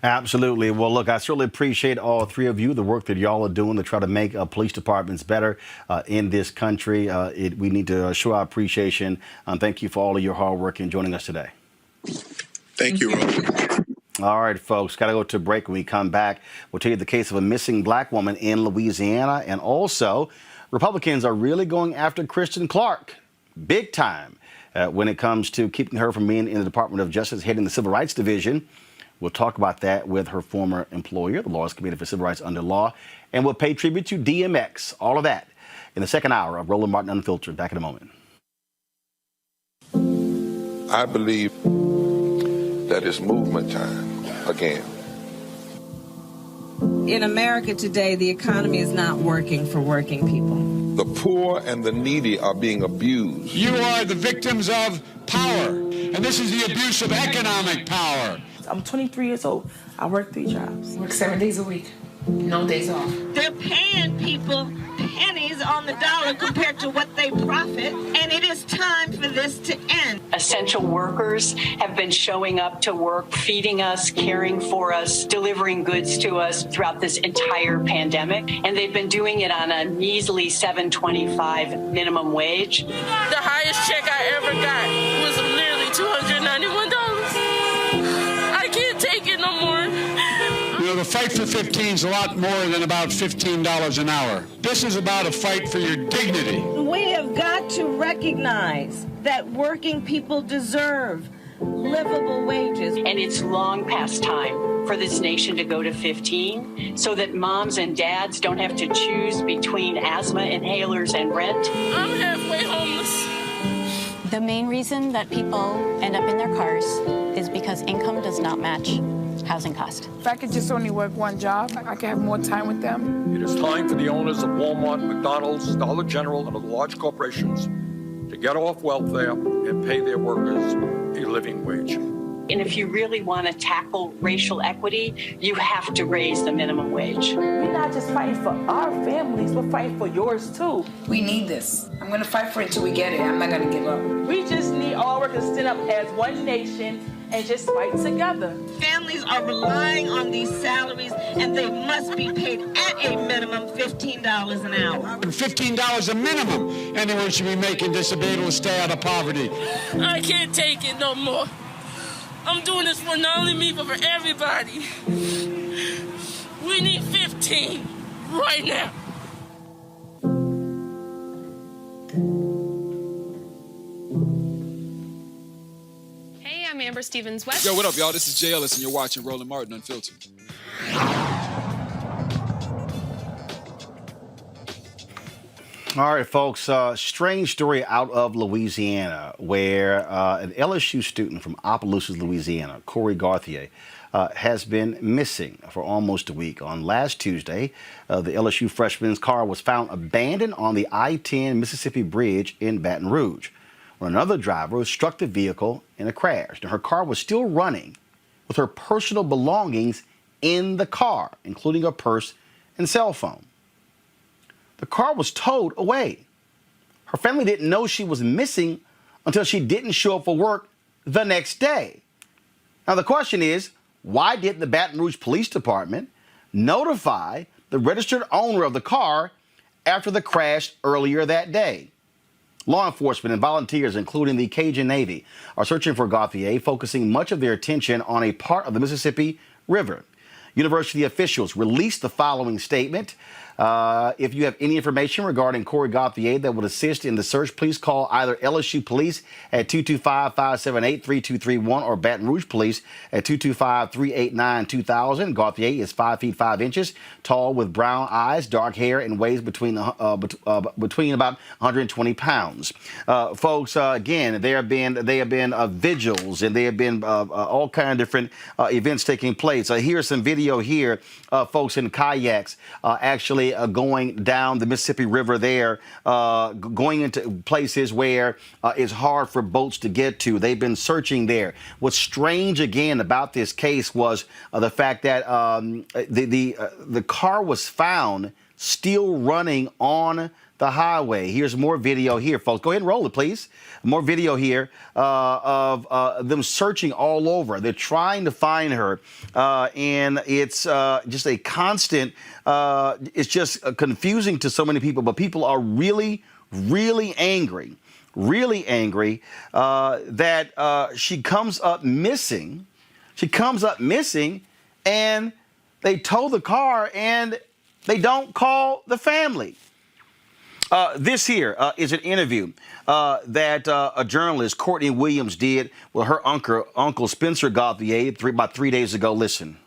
Absolutely. Well, look, I certainly appreciate all three of you, the work that y'all are doing to try to make police departments better in this country. We need to show our appreciation. Thank you for all of your hard work and joining us today. Thank you, Roland. All right, folks, got to go to a break. When we come back, we'll tell you the case of a missing black woman in Louisiana. And also, Republicans are really going after Kristen Clarke big time when it comes to keeping her from being in the Department of Justice, heading the Civil Rights Division. We'll talk about that with her former employer, the Lawyers Committee for Civil Rights Under Law, and we'll pay tribute to DMX. All of that in the second hour of Roland Martin Unfiltered. Back in a moment. I believe that it's movement time again. In America today, the economy is not working for working people. The poor and the needy are being abused. You are the victims of power, and this is the abuse of economic power. I'm 23 years old. I work 3 jobs. Work 7 days a week. No days off. They're paying people pennies on the dollar compared to what they profit, and it is time for this to end. Essential workers have been showing up to work, feeding us, caring for us, delivering goods to us throughout this entire pandemic, and they've been doing it on a measly $7.25 minimum wage. The highest check I ever got was nearly $291. I can't take it no more. You know, the fight for 15 is a lot more than about $15 an hour. This is about a fight for your dignity. We have got to recognize that working people deserve livable wages. And it's long past time for this nation to go to 15 so that moms and dads don't have to choose between asthma inhalers and rent. I'm halfway homeless. The main reason that people end up in their cars is because income does not match housing cost. If I could just only work one job, I could have more time with them. It is time for the owners of Walmart, McDonald's, Dollar General, and other large corporations to get off welfare and pay their workers a living wage. And if you really want to tackle racial equity, you have to raise the minimum wage. We're not just fighting for our families, we're fighting for yours too. We need this. I'm going to fight for it until we get it. I'm not going to give up. We just need all workers to stand up as one nation and just fight together. Families are relying on these salaries, and they must be paid at a minimum $15 an hour. $15 a minimum. Anyone should be making this to be able to stay out of poverty. I can't take it no more. I'm doing this for not only me, but for everybody. We need 15 right now. Hey, I'm Amber Stevens-West. Yo, what up, y'all? This is Jay Ellis, and you're watching Roland Martin Unfiltered. All right, folks, strange story out of Louisiana where an LSU student from Opelousas, Louisiana, Kori Gautier, has been missing for almost a week. On last Tuesday, the LSU freshman's car was found abandoned on the I-10 Mississippi Bridge in Baton Rouge, when another driver struck the vehicle in a crash. Now, her car was still running with her personal belongings in the car, including a purse and cell phone. The car was towed away. Her family didn't know she was missing until she didn't show up for work the next day. Now, the question is, why didn't the Baton Rouge Police Department notify the registered owner of the car after the crash earlier that day? Law enforcement and volunteers, including the Cajun Navy, are searching for Gautier, focusing much of their attention on a part of the Mississippi River. University officials released the following statement. If you have any information regarding Kori Gautier that would assist in the search, please call either LSU Police at 225-578-3231 or Baton Rouge Police at 225-389-2000. Gautier is 5 feet 5 inches tall with brown eyes, dark hair, and weighs between about 120 pounds. Folks, again, they have been vigils, and there have been all kinds of different events taking place. Here's some video here, folks in kayaks actually going down the Mississippi River there, going into places where it's hard for boats to get to. They've been searching there. What's strange again about this case was the fact that the car was found still running on the highway. Here's more video here, folks. Go ahead and roll it, please. More video here of them searching all over. They're trying to find her, and it's just a constant, it's just confusing to so many people, but people are really, really angry that she comes up missing. She comes up missing, and they tow the car, and they don't call the family. This here is an interview that a journalist, Courtney Williams, did with her uncle Spencer Gautier about 3 days ago. Listen.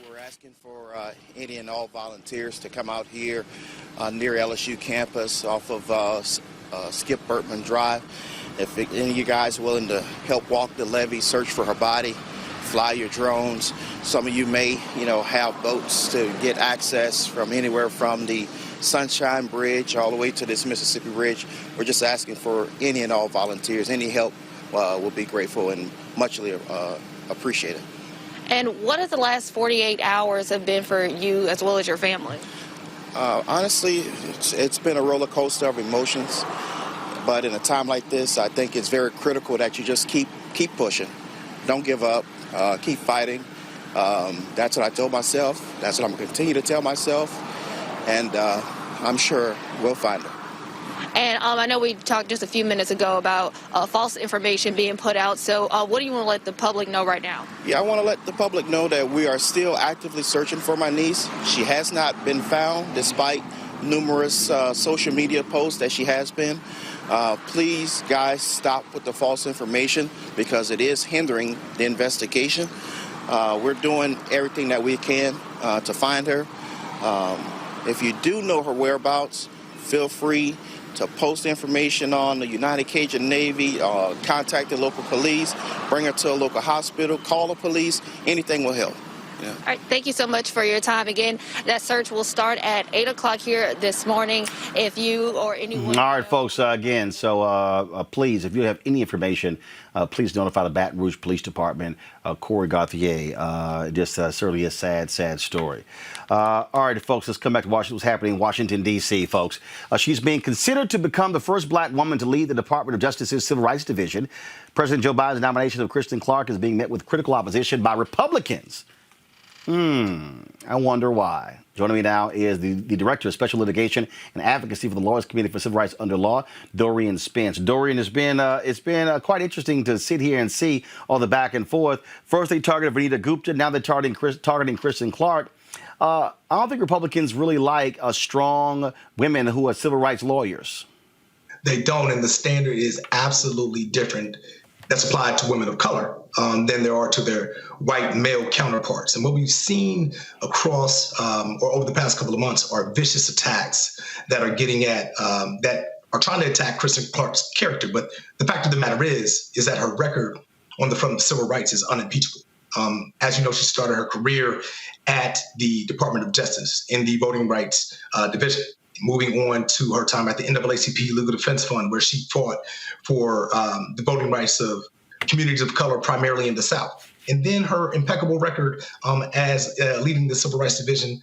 We're asking for any and all volunteers to come out here near LSU campus off of Skip Burtman Drive. If any of you guys are willing to help walk the levee, search for her body, fly your drones. Some of you may, have boats to get access from anywhere from the Sunshine Bridge all the way to this Mississippi Bridge. We're just asking for any and all volunteers. Any help will be grateful and muchly appreciated. And what has the last 48 hours have been for you as well as your family? Honestly, it's been a roller coaster of emotions. But in a time like this, I think it's very critical that you just keep pushing. Don't give up. Keep fighting. That's what I told myself. That's what I'm going to continue to tell myself. And I'm sure we'll find her. And I know we talked just a few minutes ago about false information being put out. So what do you want to let the public know right now? Yeah, I want to let the public know that we are still actively searching for my niece. She has not been found despite numerous social media posts that she has been. Please, guys, stop with the false information because it is hindering the investigation. We're doing everything that we can to find her. If you do know her whereabouts, feel free to post information on the United Cajun Navy, contact the local police, bring her to a local hospital, call the police. Anything will help. Yeah. All right, thank you so much for your time. Again, that search will start at 8 o'clock here this morning. If you or anyone... All right, folks, again, so please, if you have any information, please notify the Baton Rouge Police Department, Kori Gautier. Just certainly a sad, sad story. All right, folks, let's come back to what's happening in Washington, D.C., folks. She's being considered to become the first black woman to lead the Department of Justice's Civil Rights Division. President Joe Biden's nomination of Kristen Clarke is being met with critical opposition by Republicans. I wonder why. Joining me now is the Director of Special Litigation and Advocacy for the Lawyers Committee for Civil Rights Under Law, Dorian Spence. Dorian, it's been quite interesting to sit here and see all the back and forth. First, they targeted Vanita Gupta. Now they're targeting Kristen Clarke. I don't think Republicans really like strong women who are civil rights lawyers. They don't, and the standard is absolutely different that's applied to women of color than there are to their white male counterparts. And what we've seen across or over the past couple of months are vicious attacks that are getting at, that are trying to attack Kristen Clarke's character. But the fact of the matter is that her record on the front of civil rights is unimpeachable. As you know, she started her career at the Department of Justice in the Voting Rights Division, moving on to her time at the NAACP Legal Defense Fund, where she fought for the voting rights of communities of color, primarily in the South. And then her impeccable record as leading the Civil Rights Division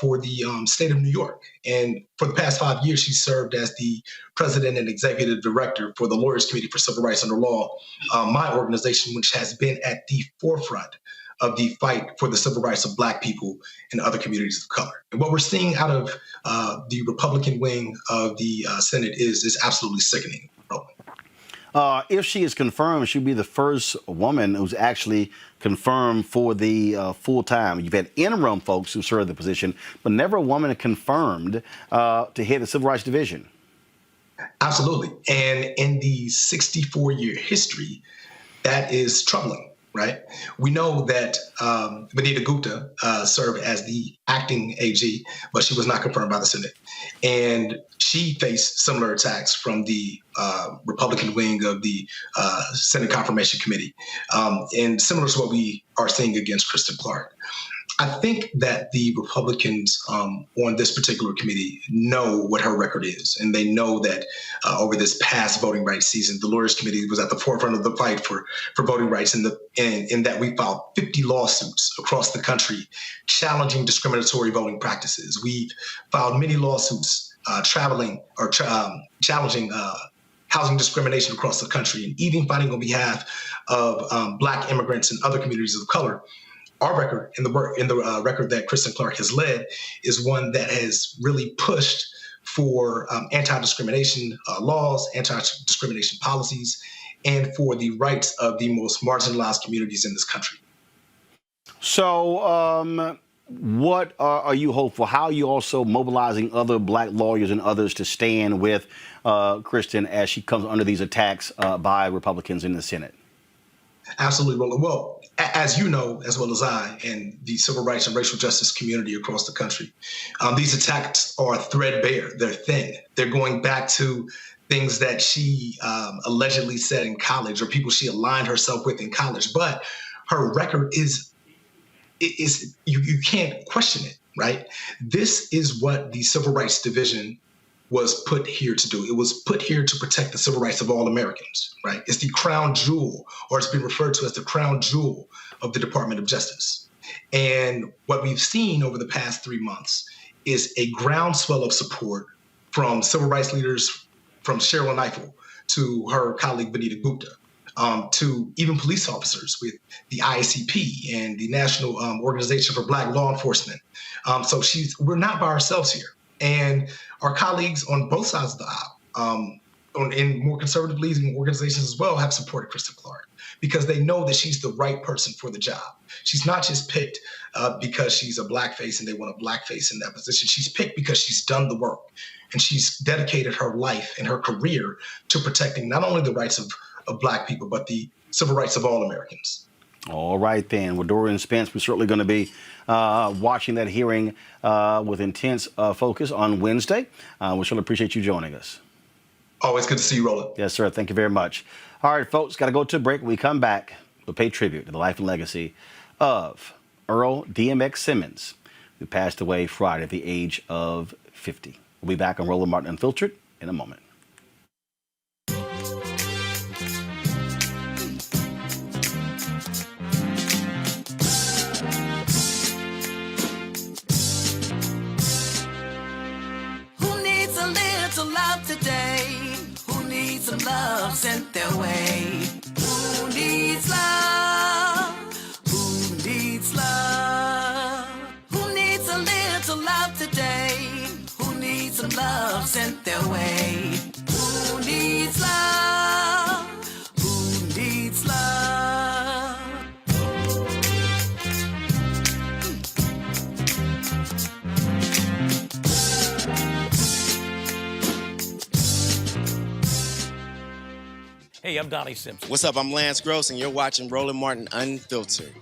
for the state of New York. And for the past 5 years, she served as the president and executive director for the Lawyers Committee for Civil Rights Under Law, my organization, which has been at the forefront of the fight for the civil rights of Black people and other communities of color. And what we're seeing out of the Republican wing of the Senate is absolutely sickening. If she is confirmed, she'll be the first woman who's actually confirmed for the full time. You've had interim folks who served the position, but never a woman confirmed to head the Civil Rights Division. Absolutely. And in the 64-year history, that is troubling. Right. We know that Vanita Gupta served as the acting AG, but she was not confirmed by the Senate. And she faced similar attacks from the Republican wing of the Senate Confirmation Committee, and similar to what we are seeing against Kristen Clarke. I think that the Republicans on this particular committee know what her record is, and they know that over this past voting rights season, the Lawyers Committee was at the forefront of the fight for voting rights, in that we filed 50 lawsuits across the country challenging discriminatory voting practices. We've filed many lawsuits challenging housing discrimination across the country, and even fighting on behalf of Black immigrants and other communities of color. Our record in the record that Kristen Clarke has led is one that has really pushed for anti-discrimination laws, anti-discrimination policies, and for the rights of the most marginalized communities in this country. So what are you hopeful? How are you also mobilizing other Black lawyers and others to stand with Kristen as she comes under these attacks by Republicans in the Senate? Absolutely, Roland. Well, as you know, as well as I, and the civil rights and racial justice community across the country, these attacks are threadbare. They're thin. They're going back to things that she allegedly said in college, or people she aligned herself with in college. But her record is you can't question it, right? This is what the Civil Rights Division was put here to do. It was put here to protect the civil rights of all Americans, right? It's the crown jewel, or it's been referred to as the crown jewel of the Department of Justice. And what we've seen over the past 3 months is a groundswell of support from civil rights leaders, from Cheryl Knifel to her colleague Vanita Gupta, to even police officers with the IACP and the National Organization for Black Law Enforcement. So we're not by ourselves here. And our colleagues on both sides of the aisle, in more conservative leading organizations as well, have supported Kristen Clarke because they know that she's the right person for the job. She's not just picked because she's a black face and they want a black face in that position. She's picked because she's done the work and she's dedicated her life and her career to protecting not only the rights of black people, but the civil rights of all Americans. All right, then. Well, Dorian Spence, we're certainly going to be watching that hearing with intense focus on Wednesday. We certainly appreciate you joining us. Always good to see you, Roland. Yes, sir. Thank you very much. All right, folks, got to go to a break. When we come back, we'll pay tribute to the life and legacy of Earl DMX Simmons, who passed away Friday at the age of 50. We'll be back on Roland Martin Unfiltered in a moment. Today, who needs some love sent their way? Who needs love? Who needs love? Who needs a little love today? Who needs some love sent their way? Who needs love? Who needs love? Hey, I'm Donnie Simpson. What's up? I'm Lance Gross, and you're watching Roland Martin Unfiltered.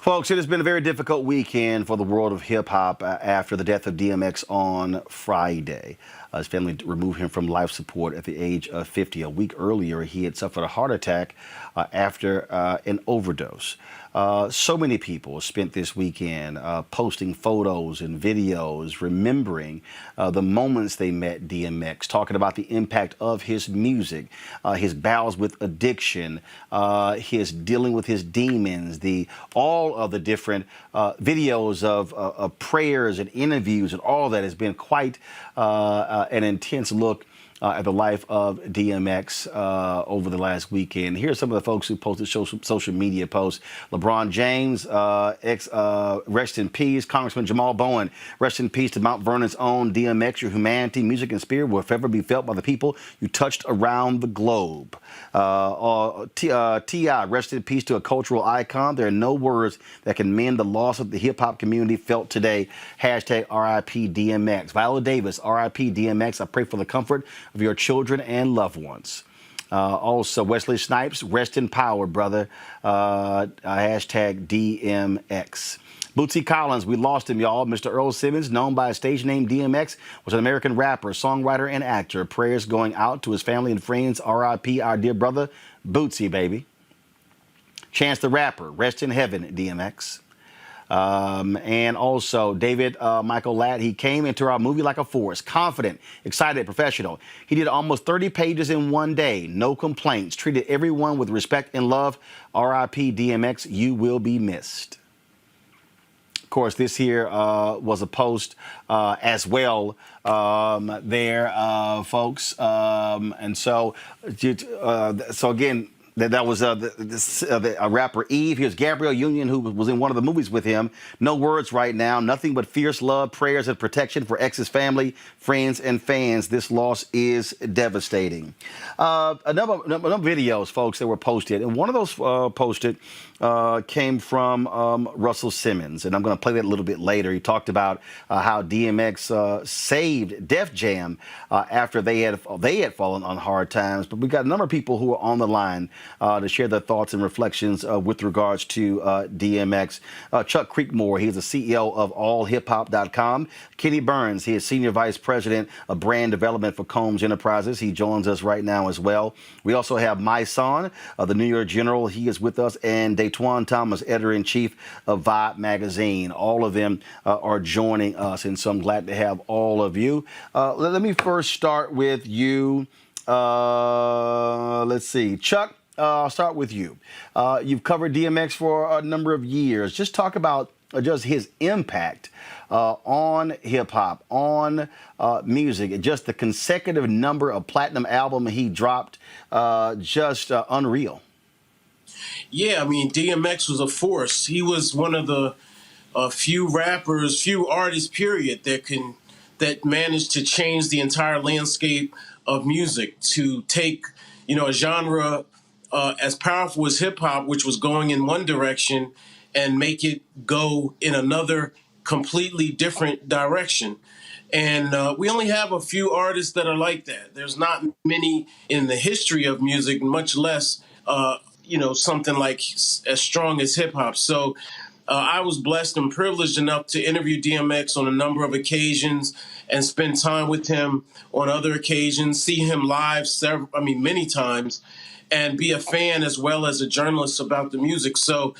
Folks, it has been a very difficult weekend for the world of hip-hop after the death of DMX on Friday. His family removed him from life support at the age of 50. A week earlier, he had suffered a heart attack after an overdose. So many people spent this weekend posting photos and videos, remembering the moments they met DMX, talking about the impact of his music, his battles with addiction, his dealing with his demons, all of the different videos of prayers and interviews and all that has been quite an intense look at the life of DMX over the last weekend. Here are some of the folks who posted social media posts. LeBron James, rest in peace. Congressman Jamal Bowen, rest in peace to Mount Vernon's own DMX. Your humanity, music, and spirit will forever be felt by the people you touched around the globe. T.I., rest in peace to a cultural icon. There are no words that can mend the loss of the hip-hop community felt today. Hashtag RIP DMX. Viola Davis, RIP DMX. I pray for the comfort of your children and loved ones. Also, Wesley Snipes, rest in power, brother. Hashtag DMX. Bootsy Collins, we lost him, y'all. Mr. Earl Simmons, known by his stage name DMX, was an American rapper, songwriter, and actor. Prayers going out to his family and friends. RIP, our dear brother, Bootsy, baby. Chance the Rapper, rest in heaven, DMX. And also David Michael Ladd, he came into our movie like a force, confident, excited, professional. He did almost 30 pages in one day, no complaints, treated everyone with respect and love. RIP DMX, you will be missed. Of course, this here was a post as well there, folks. And so again, That was a rapper Eve. Here's Gabrielle Union, who was in one of the movies with him. No words right now. Nothing but fierce love, prayers, and protection for ex's family, friends, and fans. This loss is devastating. Another videos, folks, that were posted, and one of those posted came from Russell Simmons, and I'm going to play that a little bit later. He talked about how DMX saved Def Jam after they had fallen on hard times. But we got a number of people who are on the line to share their thoughts and reflections with regards to DMX. Chuck Creekmore, he's the CEO of allhiphop.com. Kenny Burns, he is Senior Vice President of Brand Development for Combs Enterprises. He joins us right now as well. We also have My Son, the New York General. He is with us. And Daytwan Thomas, Editor-in-Chief of Vibe Magazine. All of them are joining us, and so I'm glad to have all of you. Let me first start with you. Let's see. Chuck, I'll start with you. You've covered DMX for a number of years. Just talk about just his impact on hip-hop, on music, and just the consecutive number of platinum albums he dropped, just unreal. Yeah, I mean, DMX was a force. He was one of the few rappers, few artists, period, that managed to change the entire landscape of music, to take, a genre as powerful as hip hop, which was going in one direction, and make it go in another completely different direction. And we only have a few artists that are like that. There's not many in the history of music, much less something like as strong as hip hop. So I was blessed and privileged enough to interview DMX on a number of occasions and spend time with him on other occasions, see him live many times, and be a fan as well as a journalist about the music. So,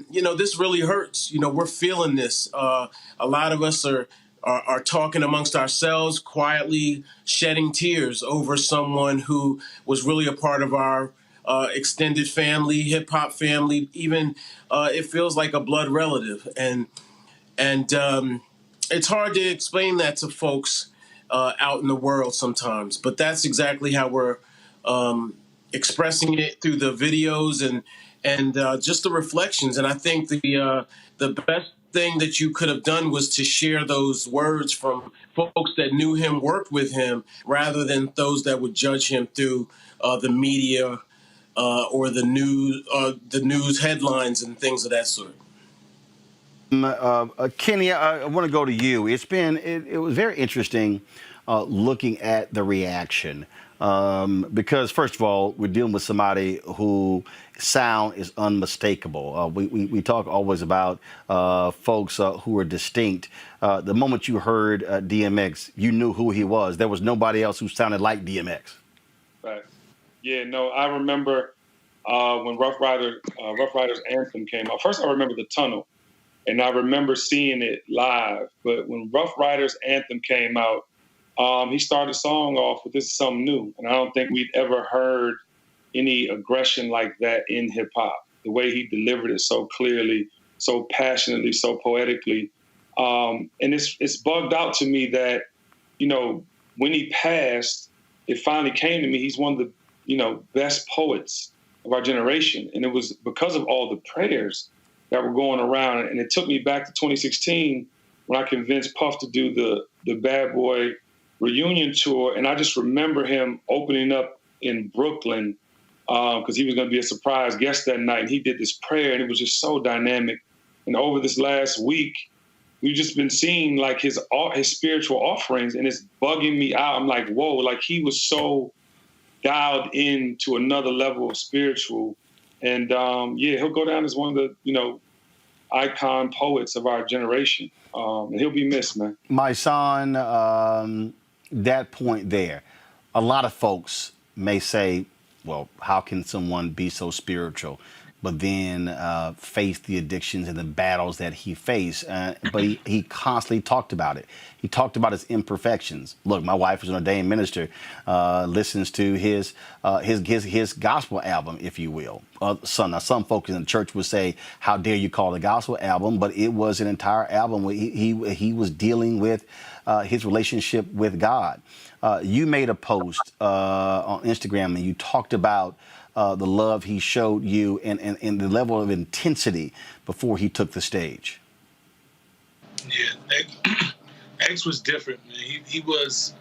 this really hurts. We're feeling this. A lot of us are talking amongst ourselves, quietly shedding tears over someone who was really a part of our extended family, hip hop family. Even it feels like a blood relative, and it's hard to explain that to folks out in the world sometimes. But that's exactly how we're expressing it through the videos and just the reflections. And I think the best thing that you could have done was to share those words from folks that knew him, worked with him, rather than those that would judge him through the media or the news headlines and things of that sort. Kenny, I want to go to you. It was very interesting looking at the reaction because, first of all, we're dealing with somebody who sound is unmistakable. We talk always about folks who are distinct. The moment you heard DMX, you knew who he was. There was nobody else who sounded like DMX. Right. Yeah, no, I remember when Rough Riders Anthem came out. First, I remember the tunnel, and I remember seeing it live. But when Rough Riders Anthem came out, he started the song off with "This is something new," and I don't think we'd ever heard any aggression like that in hip hop. The way he delivered it so clearly, so passionately, so poetically, and it's bugged out to me that when he passed, it finally came to me. He's one of the best poets of our generation. And it was because of all the prayers that were going around. And it took me back to 2016 when I convinced Puff to do the Bad Boy reunion tour. And I just remember him opening up in Brooklyn because he was going to be a surprise guest that night. And he did this prayer, and it was just so dynamic. And over this last week, we've just been seeing like his spiritual offerings, and it's bugging me out. I'm like, whoa, like he was so dialed in to another level of spiritual. And he'll go down as one of the, icon poets of our generation. And he'll be missed, man. My son, that point there, a lot of folks may say, well, how can someone be so spiritual, but then face the addictions and the battles that he faced? But he constantly talked about it. He talked about his imperfections. Look, my wife is an ordained minister, listens to his gospel album, if you will. Some folks in the church would say, how dare you call it a gospel album? But it was an entire album where he was dealing with his relationship with God. You made a post on Instagram, and you talked about the love he showed you and the level of intensity before he took the stage? Yeah, X was different, man. He was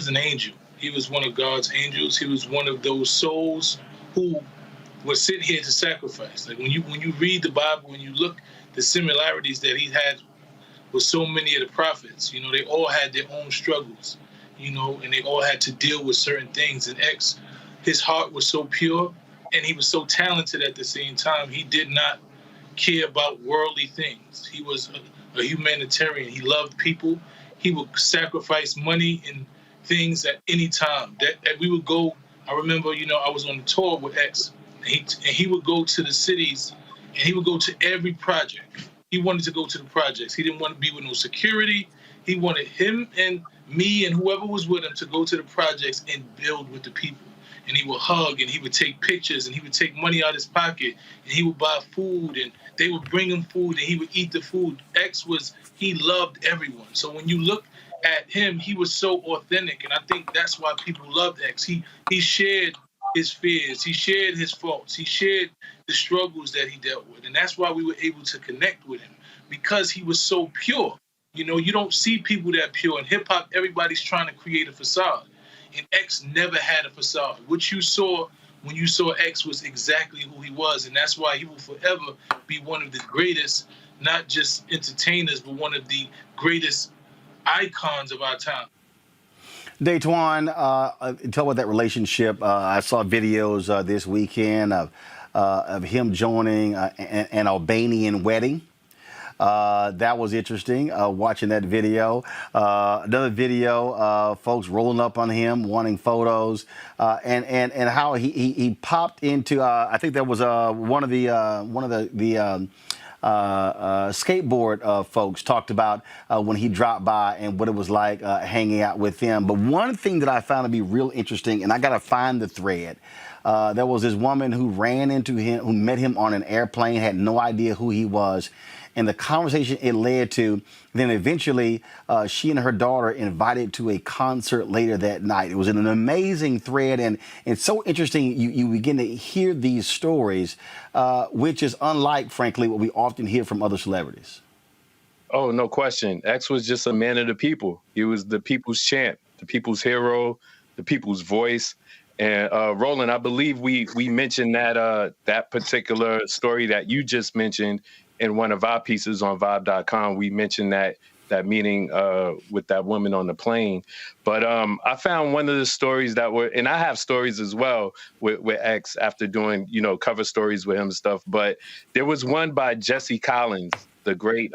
an angel. He was one of God's angels. He was one of those souls who was sent here to sacrifice. Like when you read the Bible, when you look the similarities that he had with so many of the prophets, you know, they all had their own struggles, you know, and they all had to deal with certain things. And X, his heart was so pure and he was so talented at the same time. He did not care about worldly things. He was a humanitarian. He loved people. He would sacrifice money and things at any time. That we would go. I remember, you know, I was on the tour with X, and he would go to the cities, and he would go to every project. He wanted to go to the projects. He didn't want to be with no security. He wanted him and me and whoever was with him to go to the projects and build with the people. And he would hug, and he would take pictures, and he would take money out of his pocket, and he would buy food, and they would bring him food, and he would eat the food. He loved everyone. So when you look at him, he was so authentic, and I think that's why people loved X. He shared his fears, he shared his faults, he shared the struggles that he dealt with, and that's why we were able to connect with him, because he was so pure. You know, you don't see people that pure. In hip-hop, everybody's trying to create a facade, and X never had a facade. What you saw when you saw X was exactly who he was, and that's why he will forever be one of the greatest, not just entertainers, but one of the greatest icons of our time. Daunte, tell about that relationship. I saw videos this weekend of him joining an Albanian wedding. That was interesting, watching that video. Another video, folks rolling up on him, wanting photos, and how he popped into. I think there was one of the skateboard folks talked about when he dropped by and what it was like hanging out with them. But one thing that I found to be real interesting, and I got to find the thread. There was this woman who ran into him, who met him on an airplane, had no idea who he was. And the conversation it led to, then eventually she and her daughter invited to a concert later that night. It was an amazing thread, and it's so interesting. You begin to hear these stories, which is unlike, frankly, what we often hear from other celebrities. Oh, no question. X was just a man of the people. He was the people's champ, the people's hero, the people's voice. And Roland, I believe we mentioned that particular story that you just mentioned in one of our pieces on Vibe.com. We mentioned that meeting with that woman on the plane. But I found one of the stories that were, and I have stories as well with X after doing, you know, cover stories with him and stuff. But there was one by Jesse Collins, the great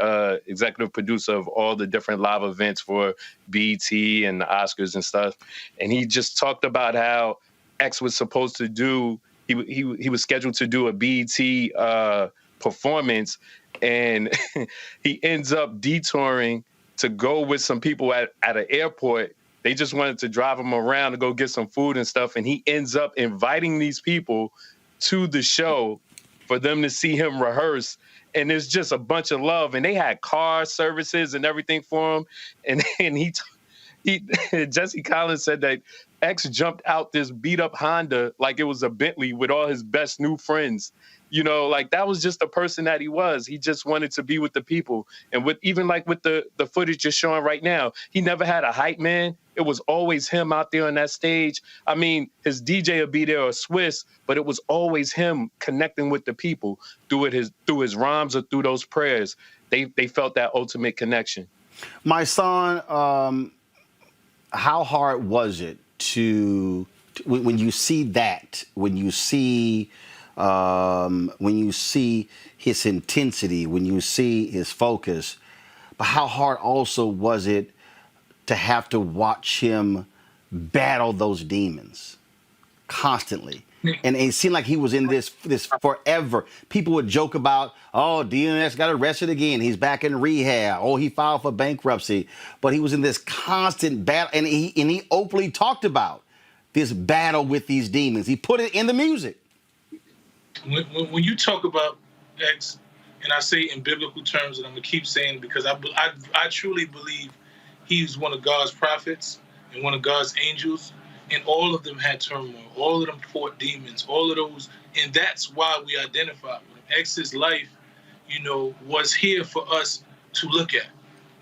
executive producer of all the different live events for BET and the Oscars and stuff. And he just talked about how X was supposed to do, he was scheduled to do a BET performance, and he ends up detouring to go with some people at an airport. They just wanted to drive him around to go get some food and stuff, and he ends up inviting these people to the show for them to see him rehearse. And there's just a bunch of love, and they had car services and everything for him. And he Jesse Collins said that X jumped out this beat up Honda like it was a Bentley with all his best new friends. You know, like that was just the person that he was. He just wanted to be with the people. And with the footage you're showing right now, he never had a hype man. It was always him out there on that stage. I mean, his DJ would be there or Swiss, but it was always him connecting with the people through his rhymes or through those prayers. They felt that ultimate connection. My son, how hard was it to when you see that, when you see his intensity, when you see his focus, but how hard also was it to have to watch him battle those demons constantly? And it seemed like he was in this forever. People would joke about, oh, DMX got arrested again. He's back in rehab. Oh, he filed for bankruptcy. But he was in this constant battle, and he openly talked about this battle with these demons. He put it in the music. When you talk about X, and I say in biblical terms, and I'm going to keep saying because I truly believe he's one of God's prophets and one of God's angels. And all of them had turmoil. All of them fought demons. All of those, and that's why we identified with him. X's life, was here for us to look at.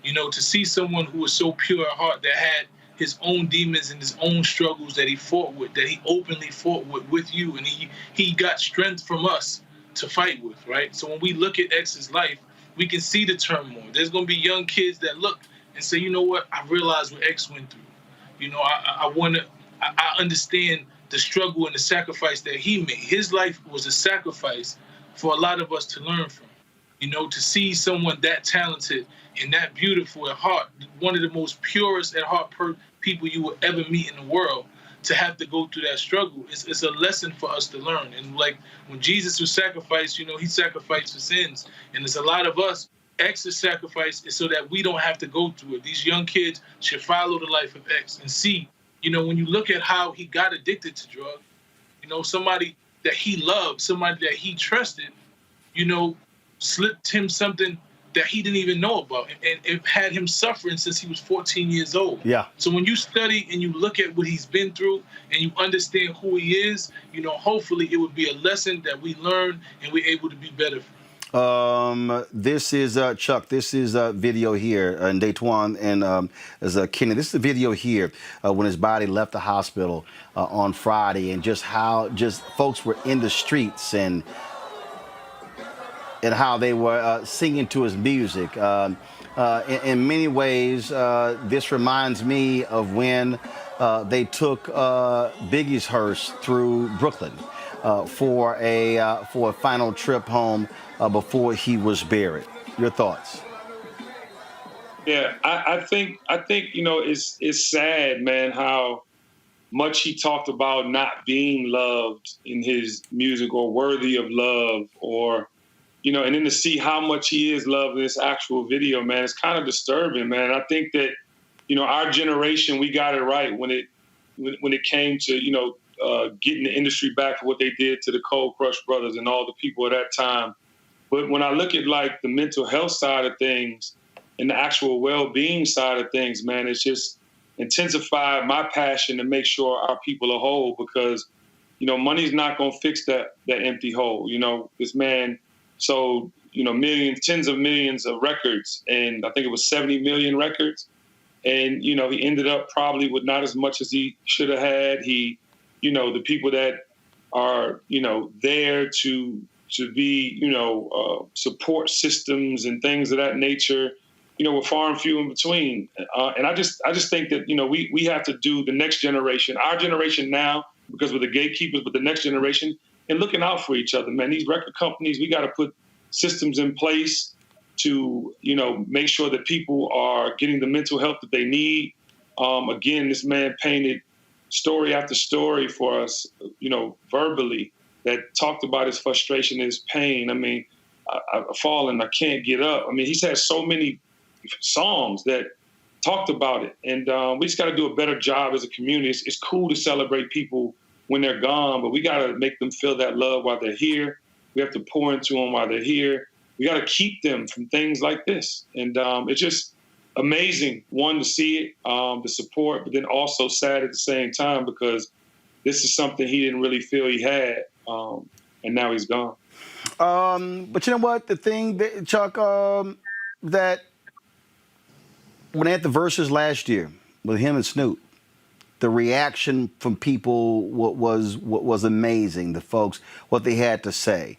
To see someone who was so pure at heart, that had his own demons and his own struggles that he fought with, that he openly fought with you, and he got strength from us to fight with, right? So when we look at X's life, we can see the turmoil. There's going to be young kids that look and say, you know what, I realize what X went through. I understand the struggle and the sacrifice that he made. His life was a sacrifice for a lot of us to learn from. To see someone that talented and that beautiful at heart, one of the most purest at heart people you will ever meet in the world, to have to go through that struggle, it's a lesson for us to learn. And like when Jesus was sacrificed, he sacrificed for sins. And there's a lot of us, X's sacrifice is so that we don't have to go through it. These young kids should follow the life of X and see, when you look at how he got addicted to drugs, somebody that he loved, somebody that he trusted, slipped him something that he didn't even know about, and it had him suffering since he was 14 years old. Yeah. So when you study and you look at what he's been through and you understand who he is, hopefully it would be a lesson that we learn and we're able to be better. This is Chuck. This is a video here, and Daytwan and as Kenny. This is a video here when his body left the hospital on Friday, and just how folks were in the streets and how they were singing to his music. In many ways, this reminds me of when they took Biggie's hearse through Brooklyn for a final trip home before he was buried. Your thoughts? Yeah, I think it's sad, man, how much he talked about not being loved in his music or worthy of love, or and then to see how much he is loved in this actual video, man, it's kind of disturbing, man. I think that, our generation, we got it right when it came to, getting the industry back for what they did to the Cold Crush Brothers and all the people at that time. But when I look at like the mental health side of things and the actual well-being side of things, man, it's just intensified my passion to make sure our people are whole, because, money's not going to fix that empty hole. This man sold, millions, tens of millions of records, and I think it was 70 million records. And, he ended up probably with not as much as he should have had. He, the people that are, there to be, support systems and things of that nature, were far and few in between. And I just think that, we have to do the next generation, our generation now, because we're the gatekeepers, but the next generation, and looking out for each other, man. These record companies, we got to put systems in place to, make sure that people are getting the mental health that they need. Again, this man painted story after story for us, verbally, that talked about his frustration, his pain. I mean, I've fallen, I can't get up. I mean, he's had so many songs that talked about it. And we just got to do a better job as a community. It's cool to celebrate people when they're gone, but we got to make them feel that love while they're here. We have to pour into them while they're here. We got to keep them from things like this. And it's just amazing, one, to see it, the support, but then also sad at the same time, because this is something he didn't really feel he had, and now he's gone. But you know what? The thing, that, Chuck, that when they had the verses last year with him and Snoop, the reaction from people was amazing. The folks, what they had to say.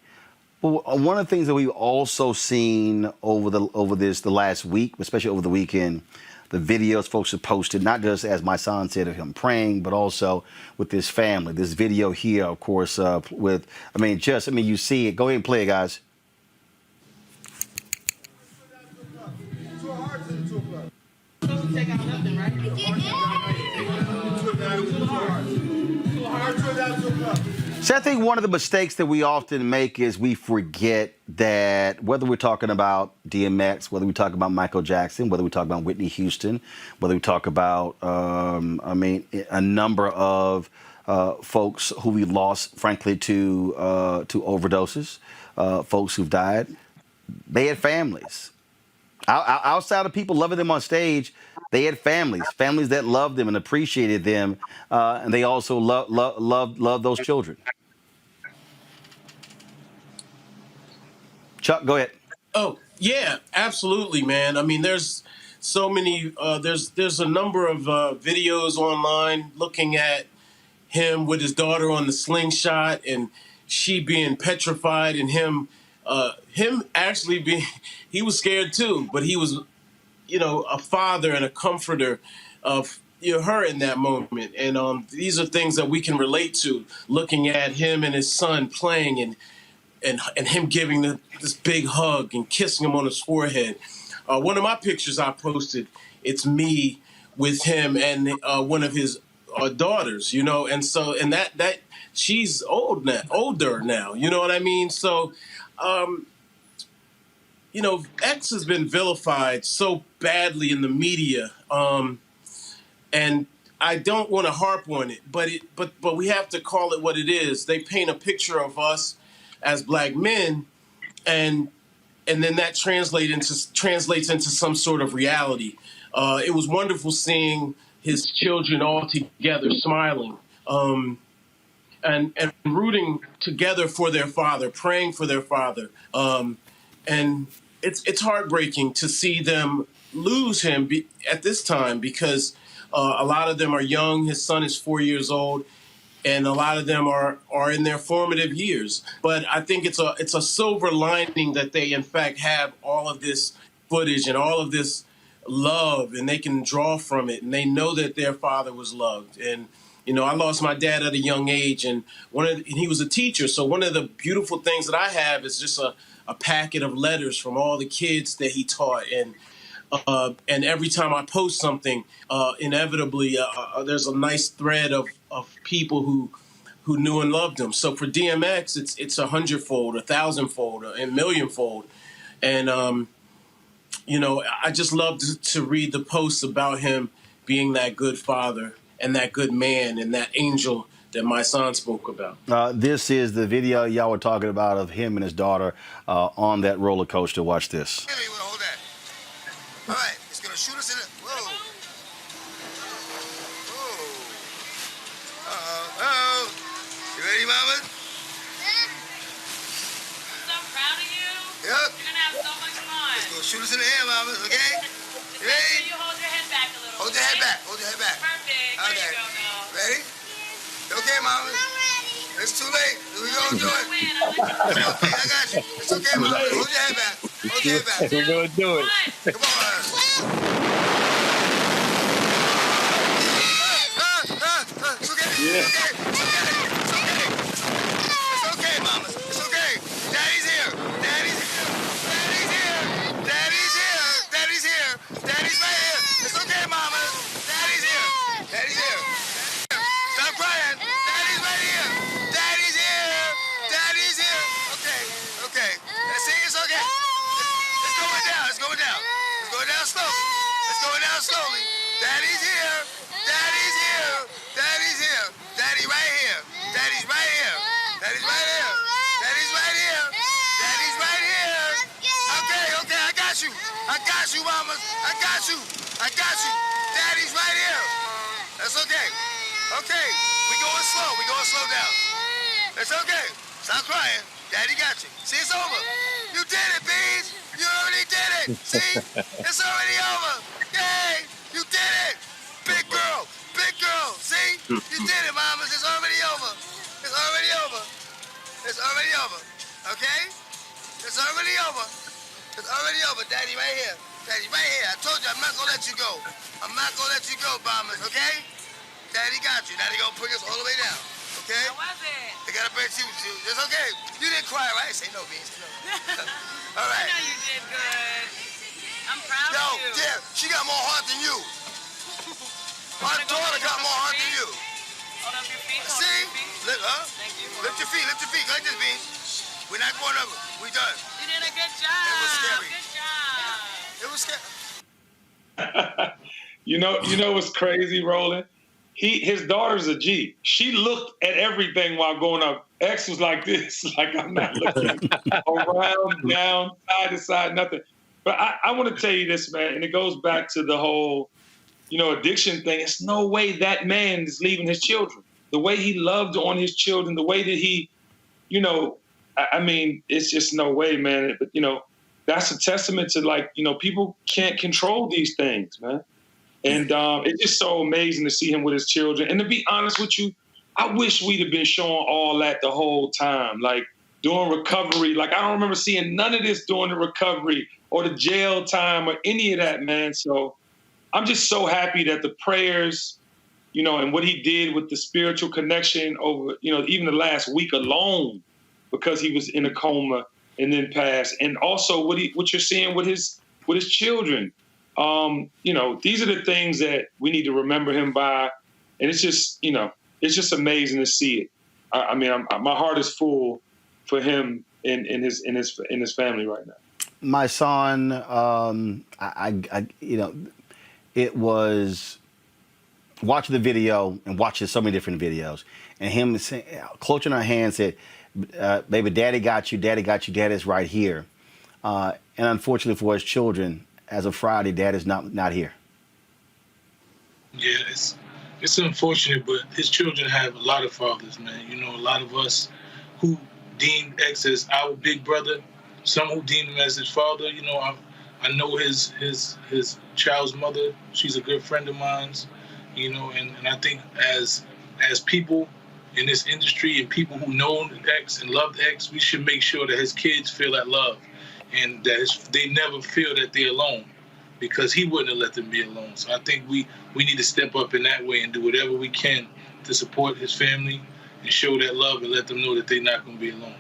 Well, one of the things that we've also seen over the last week, especially over the weekend, the videos folks have posted, not just as my son said of him praying, but also with his family. This video here, of course, you see it. Go ahead and play it, guys. So I think one of the mistakes that we often make is we forget that whether we're talking about DMX, whether we talk about Michael Jackson, whether we talk about Whitney Houston, whether we talk about, a number of folks who we lost, frankly, to overdoses, folks who've died, they had families. Outside of people loving them on stage, They had families that loved them and appreciated them, and they also loved those children. Chuck, go ahead. Oh, yeah, absolutely, man. I mean, there's so many, there's a number of videos online looking at him with his daughter on the slingshot and she being petrified and him actually being, he was scared too, but he was, a father and a comforter of her in that moment. And these are things that we can relate to, looking at him and his son playing and him giving this big hug and kissing him on his forehead. One of my pictures I posted, it's me with him and one of his daughters, and so that she's older now, you know what I mean? So, X has been vilified so badly in the media, and I don't want to harp on it, but we have to call it what it is. They paint a picture of us as black men, and then that translates into some sort of reality. It was wonderful seeing his children all together, smiling, and rooting together for their father, praying for their father, and it's heartbreaking to see them lose him at this time because a lot of them are young. His son is 4 years old. And a lot of them are in their formative years. But I think it's a silver lining that they, in fact, have all of this footage and all of this love, and they can draw from it. And they know that their father was loved. And, I lost my dad at a young age, and he was a teacher. So one of the beautiful things that I have is just a packet of letters from all the kids that he taught. And every time I post something, inevitably there's a nice thread of people who knew and loved him. So for DMX, it's 100-fold, 1,000-fold, and millionfold. And I just love to read the posts about him being that good father and that good man and that angel that my son spoke about. This is the video y'all were talking about of him and his daughter on that roller coaster. Watch this. Hey, hold that. All right, it's gonna shoot us in the. Whoa. Uh-oh. You ready, mama? So proud of you. Yep. You're gonna have so much fun. It's gonna shoot us in the air, mama. Okay? You ready? You hold your head back a little. Hold your head back. Hold your head back. Perfect. Okay. There you go, now. Ready? Okay, mama. It's too late. We gonna do it. It's okay. I got you. It's okay, mama. Hold your head back. Hold your head back. We're gonna do it. Come on. It's okay. Yeah. It's okay. It's okay. It's okay, mama. It's okay. Daddy's here. Daddy's here. Daddy's here. Daddy's here. Daddy's here. Daddy's right here. It's okay, mama. Daddy's here. Daddy's here. Stop crying. Daddy's right here. Daddy's here. Daddy's here. Okay. Okay. See, it's okay. It's going down. It's going down. It's going down slowly. It's going down slowly. Daddy's here. Daddy's here. Daddy's here. Daddy right here. Daddy's right here. Daddy's right here. Daddy's right here. Daddy's right here. Okay, okay, I got you. I got you, mamas. I got you. I got you. Daddy's right here. That's okay. Okay, we going slow. We going slow down. It's okay. Stop crying. Daddy got you. See, it's over. You did it, Beans. You already did it. See, it's already over. Yay, you did it. Big girl. Big girl. See, you did it, mamas. It's already over. It's already over. It's already over. Okay? It's already over. It's already over. Daddy right here. Daddy right here. I told you I'm not gonna let you go. I'm not gonna let you go, mamas. Okay? Daddy got you. Daddy gonna bring us all the way down. Okay? How was it? They gotta bring you. It's okay. You didn't cry, right? Say no, Beans. No. All right. I know you did good. I'm proud Yo, of you. yeah, she got more heart than you. My daughter got more heart than you. Hold up your feet. Hold See? up your feet. Lift, huh? Thank you. Lift your feet. Lift your feet. Like this, Beans. We're not going over. We done. You did a good job. It was scary. Good job. It was scary. You know what's crazy, Roland? His daughter's a G. She looked at everything while going up. X was like this, like I'm not looking around, down, side to side, nothing. But I want to tell you this, man, and it goes back to the whole addiction thing, it's no way that man is leaving his children. The way he loved on his children, the way that he, I mean, it's just no way, man. But, that's a testament to, like, people can't control these things, man. And it's just so amazing to see him with his children. And to be honest with you, I wish we'd have been showing all that the whole time. Like, during recovery, like, I don't remember seeing none of this during the recovery or the jail time or any of that, man. So I'm just so happy that the prayers, and what he did with the spiritual connection over, even the last week alone, because he was in a coma and then passed. And also what you're seeing with his children. These are the things that we need to remember him by. And it's just, it's just amazing to see it. I mean, my heart is full for him and his family right now. My son, it was watching the video and watching so many different videos, and him clutching our hand said, "Baby, Daddy got you. Daddy got you. Daddy's right here." And unfortunately for his children, as of Friday, Dad is not here. Yeah, it's unfortunate, but his children have a lot of fathers, man. A lot of us who deemed X as our big brother, some who deemed him as his father. I know his child's mother. She's a good friend of mine's. And I think as people in this industry and people who know X and loved X, we should make sure that his kids feel that love and that they never feel that they're alone, because he wouldn't have let them be alone. So I think we need to step up in that way and do whatever we can to support his family and show that love and let them know that they're not going to be alone.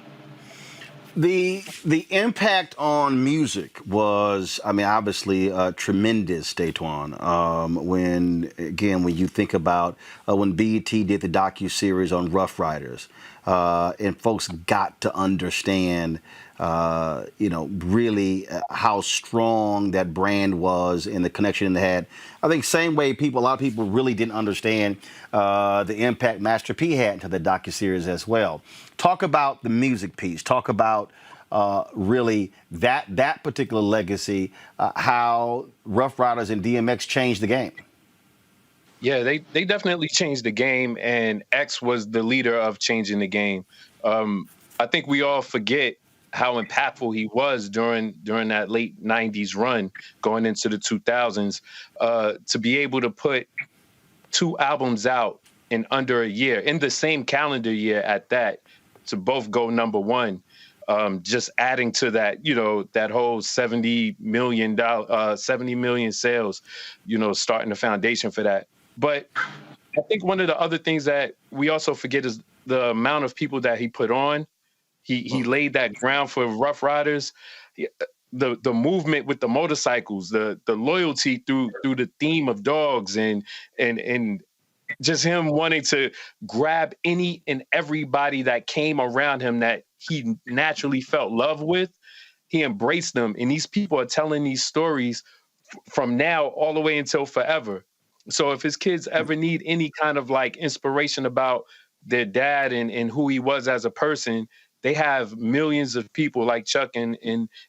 The impact on music was, obviously tremendous, Daunte. When you think about when BET did the docuseries on Rough Riders, and folks got to understand, really how strong that brand was and the connection they had. I think same way a lot of people really didn't understand the impact Master P had to the docuseries as well. Talk about the music piece. Talk about really that particular legacy, how Rough Riders and DMX changed the game. Yeah, they definitely changed the game, and X was the leader of changing the game. I think we all forget how impactful he was during that late 90s run going into the 2000s, to be able to put 2 albums out in under a year, in the same calendar year at that, to both go number 1, just adding to that, that whole 70 million sales, starting the foundation for that. But I think one of the other things that we also forget is the amount of people that he put on. He laid that ground for Rough Riders. The movement with the motorcycles, the loyalty through the theme of dogs, and just him wanting to grab any and everybody that came around him that he naturally felt love with. He embraced them, and these people are telling these stories from now all the way until forever. So if his kids ever need any kind of like inspiration about their dad and who he was as a person, they have millions of people like Chuck and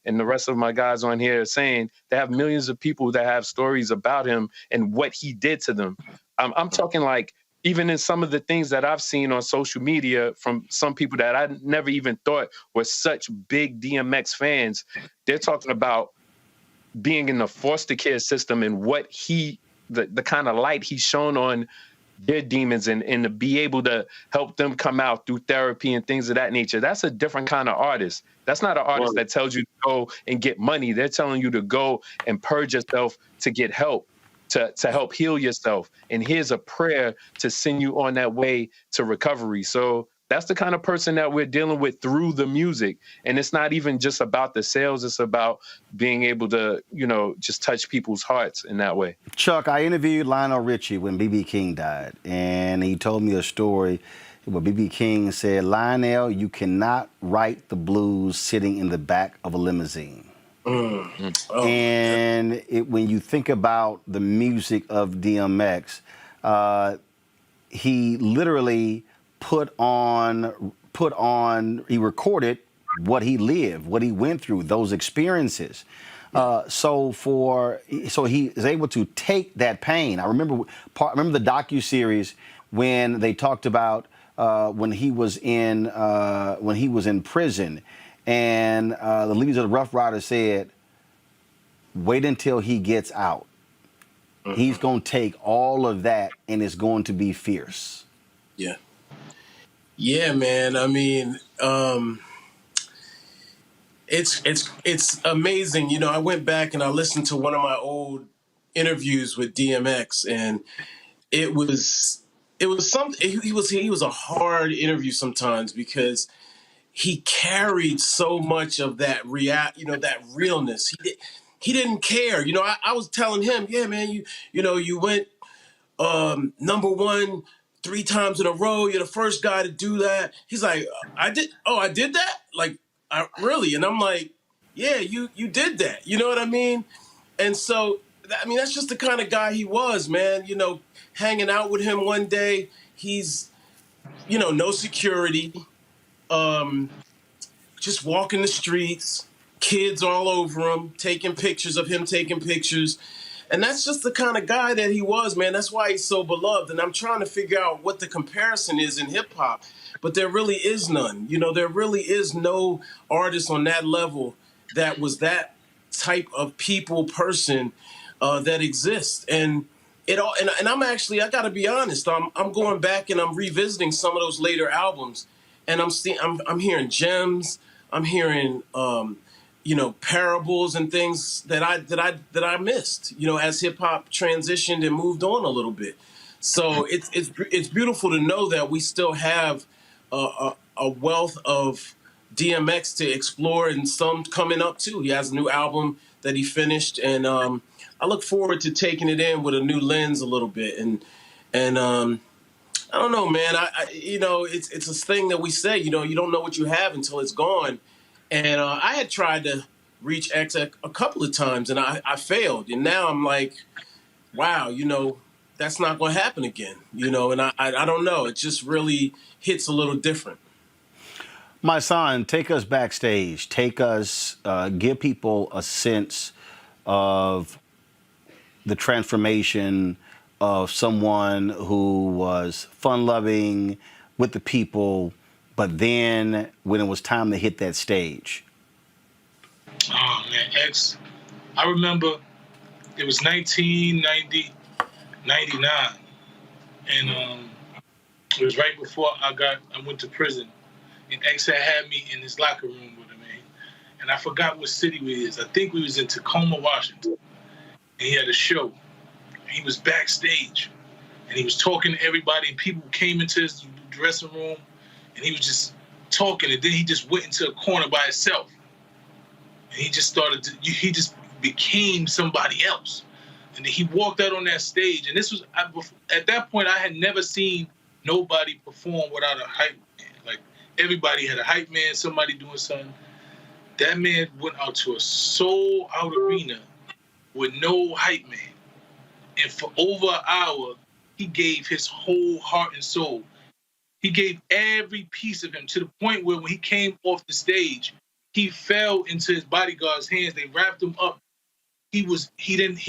the rest of my guys on here saying they have millions of people that have stories about him and what he did to them. I'm talking like even in some of the things that I've seen on social media from some people that I never even thought were such big DMX fans, they're talking about being in the foster care system and what the kind of light he's shown on their demons and to be able to help them come out through therapy and things of that nature. That's a different kind of artist. That's not an artist that tells you to go and get money. They're telling you to go and purge yourself to get help, to help heal yourself. And here's a prayer to send you on that way to recovery. So that's the kind of person that we're dealing with through the music. And it's not even just about the sales. It's about being able to, just touch people's hearts in that way. Chuck, I interviewed Lionel Richie when B.B. King died, and he told me a story where B.B. King said, "Lionel, you cannot write the blues sitting in the back of a limousine." And when you think about the music of DMX, he literally he recorded what he lived, what he went through, those experiences. So he is able to take that pain. I remember the docuseries when they talked about when he was in prison, and the leaders of the Rough Riders said, "Wait until he gets out. He's going to take all of that, and it's going to be fierce." Yeah. Yeah, man. I mean, it's amazing. You know, I went back and I listened to one of my old interviews with DMX, and it was something. He was a hard interview sometimes because he carried so much of that that realness. He didn't care. You know, I was telling him, yeah, man, you went number one 3 times in a row. You're the first guy to do that. He's like, I did that? Like, really? And I'm like, yeah, you did that. You know what I mean? And so, I mean, that's just the kind of guy he was, man. You know, hanging out with him one day, he's, no security, just walking the streets, kids all over him, taking pictures of him taking pictures. And that's just the kind of guy that he was, man. That's why he's so beloved. And I'm trying to figure out what the comparison is in hip hop, but there really is none. You know, there really is no artist on that level that was that type of person that exists. And I'm actually, I got to be honest, I'm going back and I'm revisiting some of those later albums, and I'm hearing gems, I'm hearing parables and things that I missed, as hip hop transitioned and moved on a little bit. So it's beautiful to know that we still have a wealth of DMX to explore, and some coming up too. He has a new album that he finished, and I look forward to taking it in with a new lens a little bit. And I don't know, man. It's a thing that we say. You don't know what you have until it's gone. And I had tried to reach X a couple of times, and I failed. And now I'm like, wow, that's not going to happen again. And I don't know. It just really hits a little different. My son, take us backstage. Give people a sense of the transformation of someone who was fun-loving with the people, but then when it was time to hit that stage. Oh, man, X, I remember it was 1999, and it was right before I went to prison, and X had me in his locker room with him, man. And I forgot what city we is. I think we was in Tacoma, Washington, and he had a show. He was backstage, and he was talking to everybody, and people came into his dressing room, and he was just talking, and then he just went into a corner by himself. And he just he just became somebody else. And then he walked out on that stage, and at that point, I had never seen nobody perform without a hype man. Like, everybody had a hype man, somebody doing something. That man went out to a sold-out arena with no hype man. And for over an hour, he gave his whole heart and soul. He gave every piece of him, to the point where when he came off the stage, he fell into his bodyguard's hands. They wrapped him up. He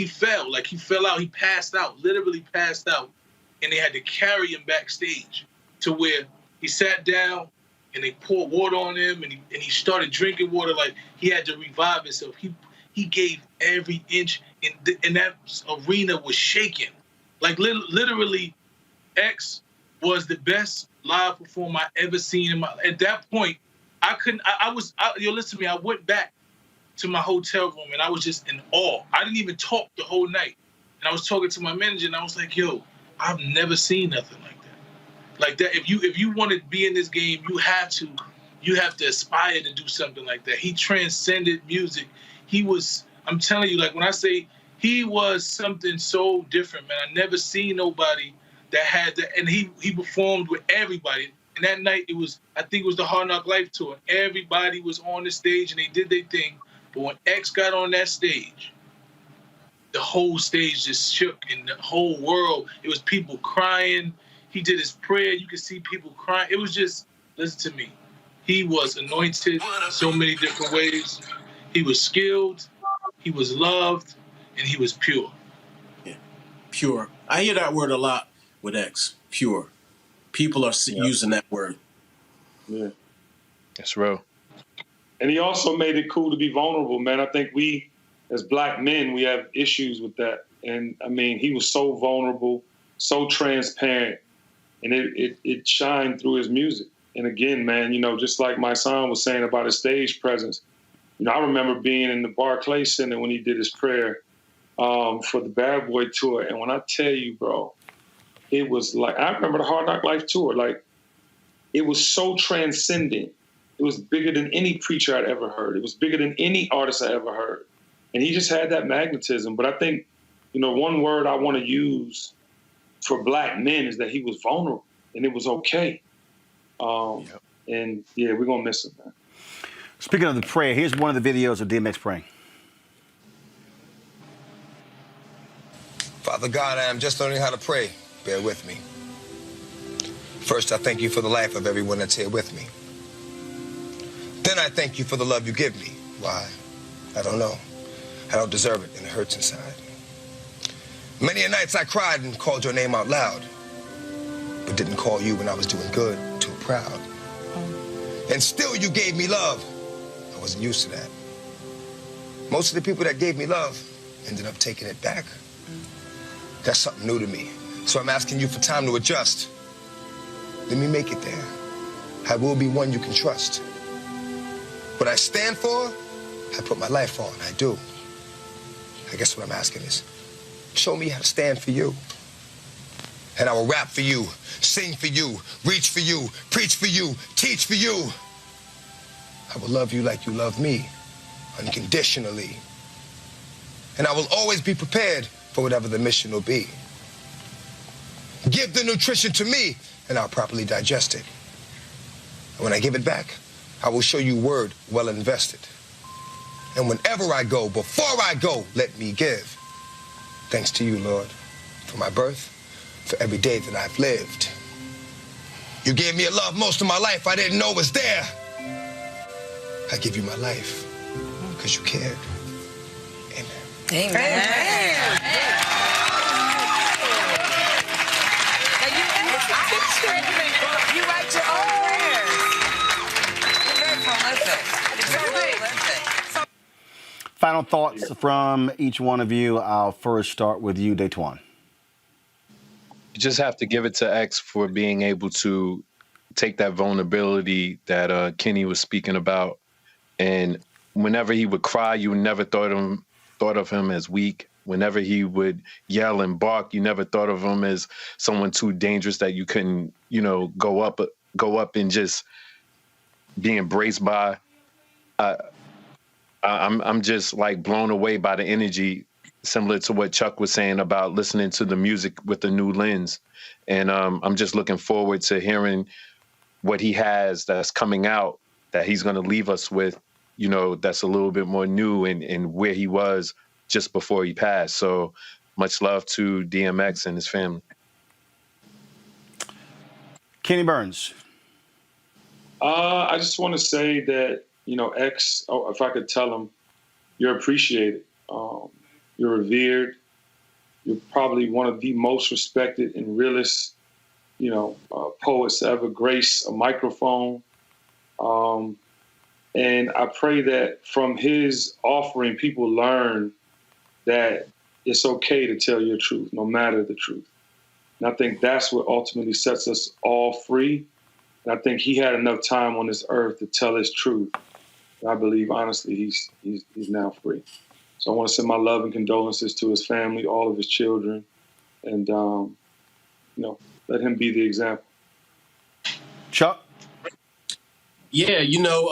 fell. Like, he fell out. He passed out, literally passed out. And they had to carry him backstage to where he sat down, and they poured water on him, and he started drinking water. Like, he had to revive himself. He gave every inch, and that arena was shaking. Like, literally, X was the best live performer I ever seen at that point. Listen to me, I went back to my hotel room, and I was just in awe. I didn't even talk the whole night. And I was talking to my manager, and I was like, yo, I've never seen nothing like that. Like that, if you want to be in this game, you have to aspire to do something like that. He transcended music. I'm telling you, like, when I say he was something so different, man, I never seen nobody that had that. And he performed with everybody. And that night, I think it was the Hard Knock Life tour. Everybody was on the stage, and they did their thing. But when X got on that stage, the whole stage just shook, and the whole world, it was people crying. He did his prayer. You could see people crying. It was just, listen to me. He was anointed so many different ways. He was skilled. he was loved, and he was pure. Yeah, pure. I hear that word a lot with X. Pure. People are using that word. Yeah, that's real. And he also made it cool to be vulnerable, man. I think we, as black men, we have issues with that. And I mean, he was so vulnerable, so transparent, and it shined through his music. And again, man, you know, just like my son was saying about his stage presence, you know, I remember being in the Barclays Center when he did his prayer for the Bad Boy tour. And when I tell you, bro, it was like, I remember the Hard Knock Life tour, like, it was so transcendent. It was bigger than any preacher I'd ever heard. It was bigger than any artist I ever heard. And he just had that magnetism. But I think, you know, one word I want to use for black men is that he was vulnerable and it was okay. And yeah, we're going to miss him, man. Speaking of the prayer, here's one of the videos of DMX praying. Father God, I am just learning how to pray. Bear with me. First, I thank you for the life of everyone that's here with me. Then I thank you for the love you give me. Why? I don't know. I don't deserve it, and it hurts inside. Many a nights I cried and called your name out loud, but didn't call you when I was doing good, too proud. And still you gave me love. I wasn't used to that. Most of the people that gave me love ended up taking it back. That's something new to me. So I'm asking you for time to adjust. Let me make it there. I will be one you can trust. What I stand for, I put my life on, I do. I guess what I'm asking is, show me how to stand for you. And I will rap for you, sing for you, reach for you, preach for you, teach for you. I will love you like you love me, unconditionally. And I will always be prepared for whatever the mission will be. Give the nutrition to me, and I'll properly digest it. And when I give it back, I will show you word well invested. And whenever I go, before I go, let me give. Thanks to you, Lord, for my birth, for every day that I've lived. You gave me a love most of my life I didn't know was there. I give you my life because you cared. Amen. Amen. You write your own prayers. You're very prolific. Final thoughts from each one of you. I'll first start with you, Datewan. You just have to give it to X for being able to take that vulnerability that Kenny was speaking about. And whenever he would cry, you never thought of him as weak. Whenever he would yell and bark, you never thought of him as someone too dangerous that you couldn't, you know, go up and just be embraced by. I'm just like blown away by the energy, similar to what Chuck was saying about listening to the music with a new lens. And I'm just looking forward to hearing what he has that's coming out, that he's going to leave us with, you know, that's a little bit more new and where he was just before he passed. So much love to DMX and his family. Kenny Burns. I just want to say that, you know, X, if I could tell him, you're appreciated. You're revered. You're probably one of the most respected and realest, you know, poets to ever grace a microphone. And I pray that from his offering, people learn that it's okay to tell your truth, no matter the truth. And I think that's what ultimately sets us all free. And I think he had enough time on this earth to tell his truth. And I believe, honestly, he's now free. So I want to send my love and condolences to his family, all of his children, and, you know, let him be the example. Chuck? Yeah, you know,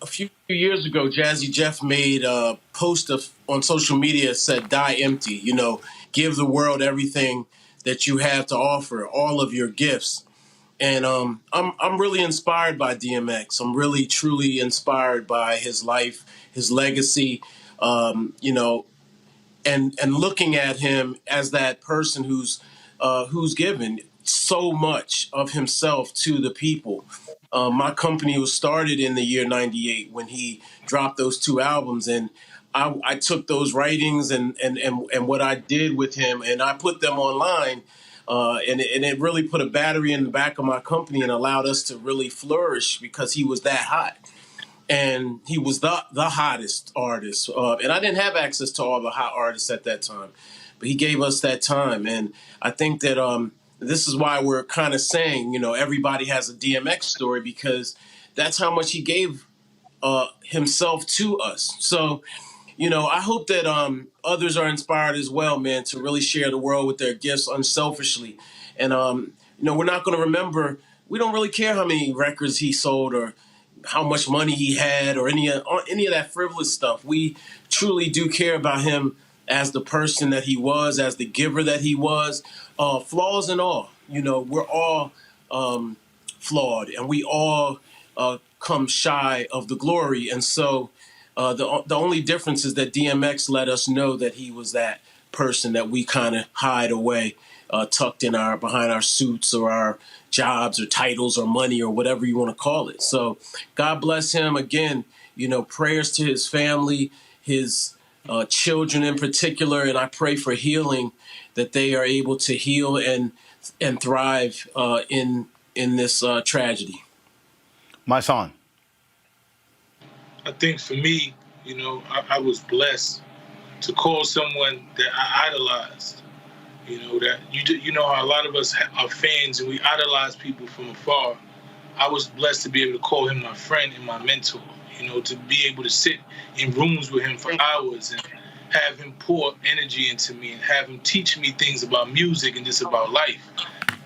a few years ago, Jazzy Jeff made a post on social media that said, "Die empty," you know, give the world everything that you have to offer, all of your gifts. And I'm really inspired by DMX. I'm really, truly inspired by his life, his legacy, you know, and looking at him as that person who's given. so much of himself to the people. My company was started in the year 98 when he dropped those 2 albums, and I took those writings and what I did with him, and I put them online, and it really put a battery in the back of my company and allowed us to really flourish because he was that hot. And he was the hottest artist. And I didn't have access to all the hot artists at that time, but he gave us that time. And I think that this is why we're kind of saying, everybody has a DMX story, because that's how much he gave himself to us. So, I hope that others are inspired as well, man, to really share the world with their gifts unselfishly. And, we're not going to remember, we don't really care how many records he sold or how much money he had or any of that frivolous stuff. We truly do care about him as the person that he was, as the giver that he was, flaws and all. We're all flawed, and we all come shy of the glory. And so the only difference is that DMX let us know that he was that person that we kind of hide away, tucked in behind our suits or our jobs or titles or money or whatever you want to call it. So God bless him. Again, prayers to his family, his children in particular, and I pray for healing, that they are able to heal and thrive in this tragedy. My son. I think for me, I was blessed to call someone that I idolized. That how a lot of us are fans and we idolize people from afar. I was blessed to be able to call him my friend and my mentor. To be able to sit in rooms with him for hours and have him pour energy into me and have him teach me things about music and just about life.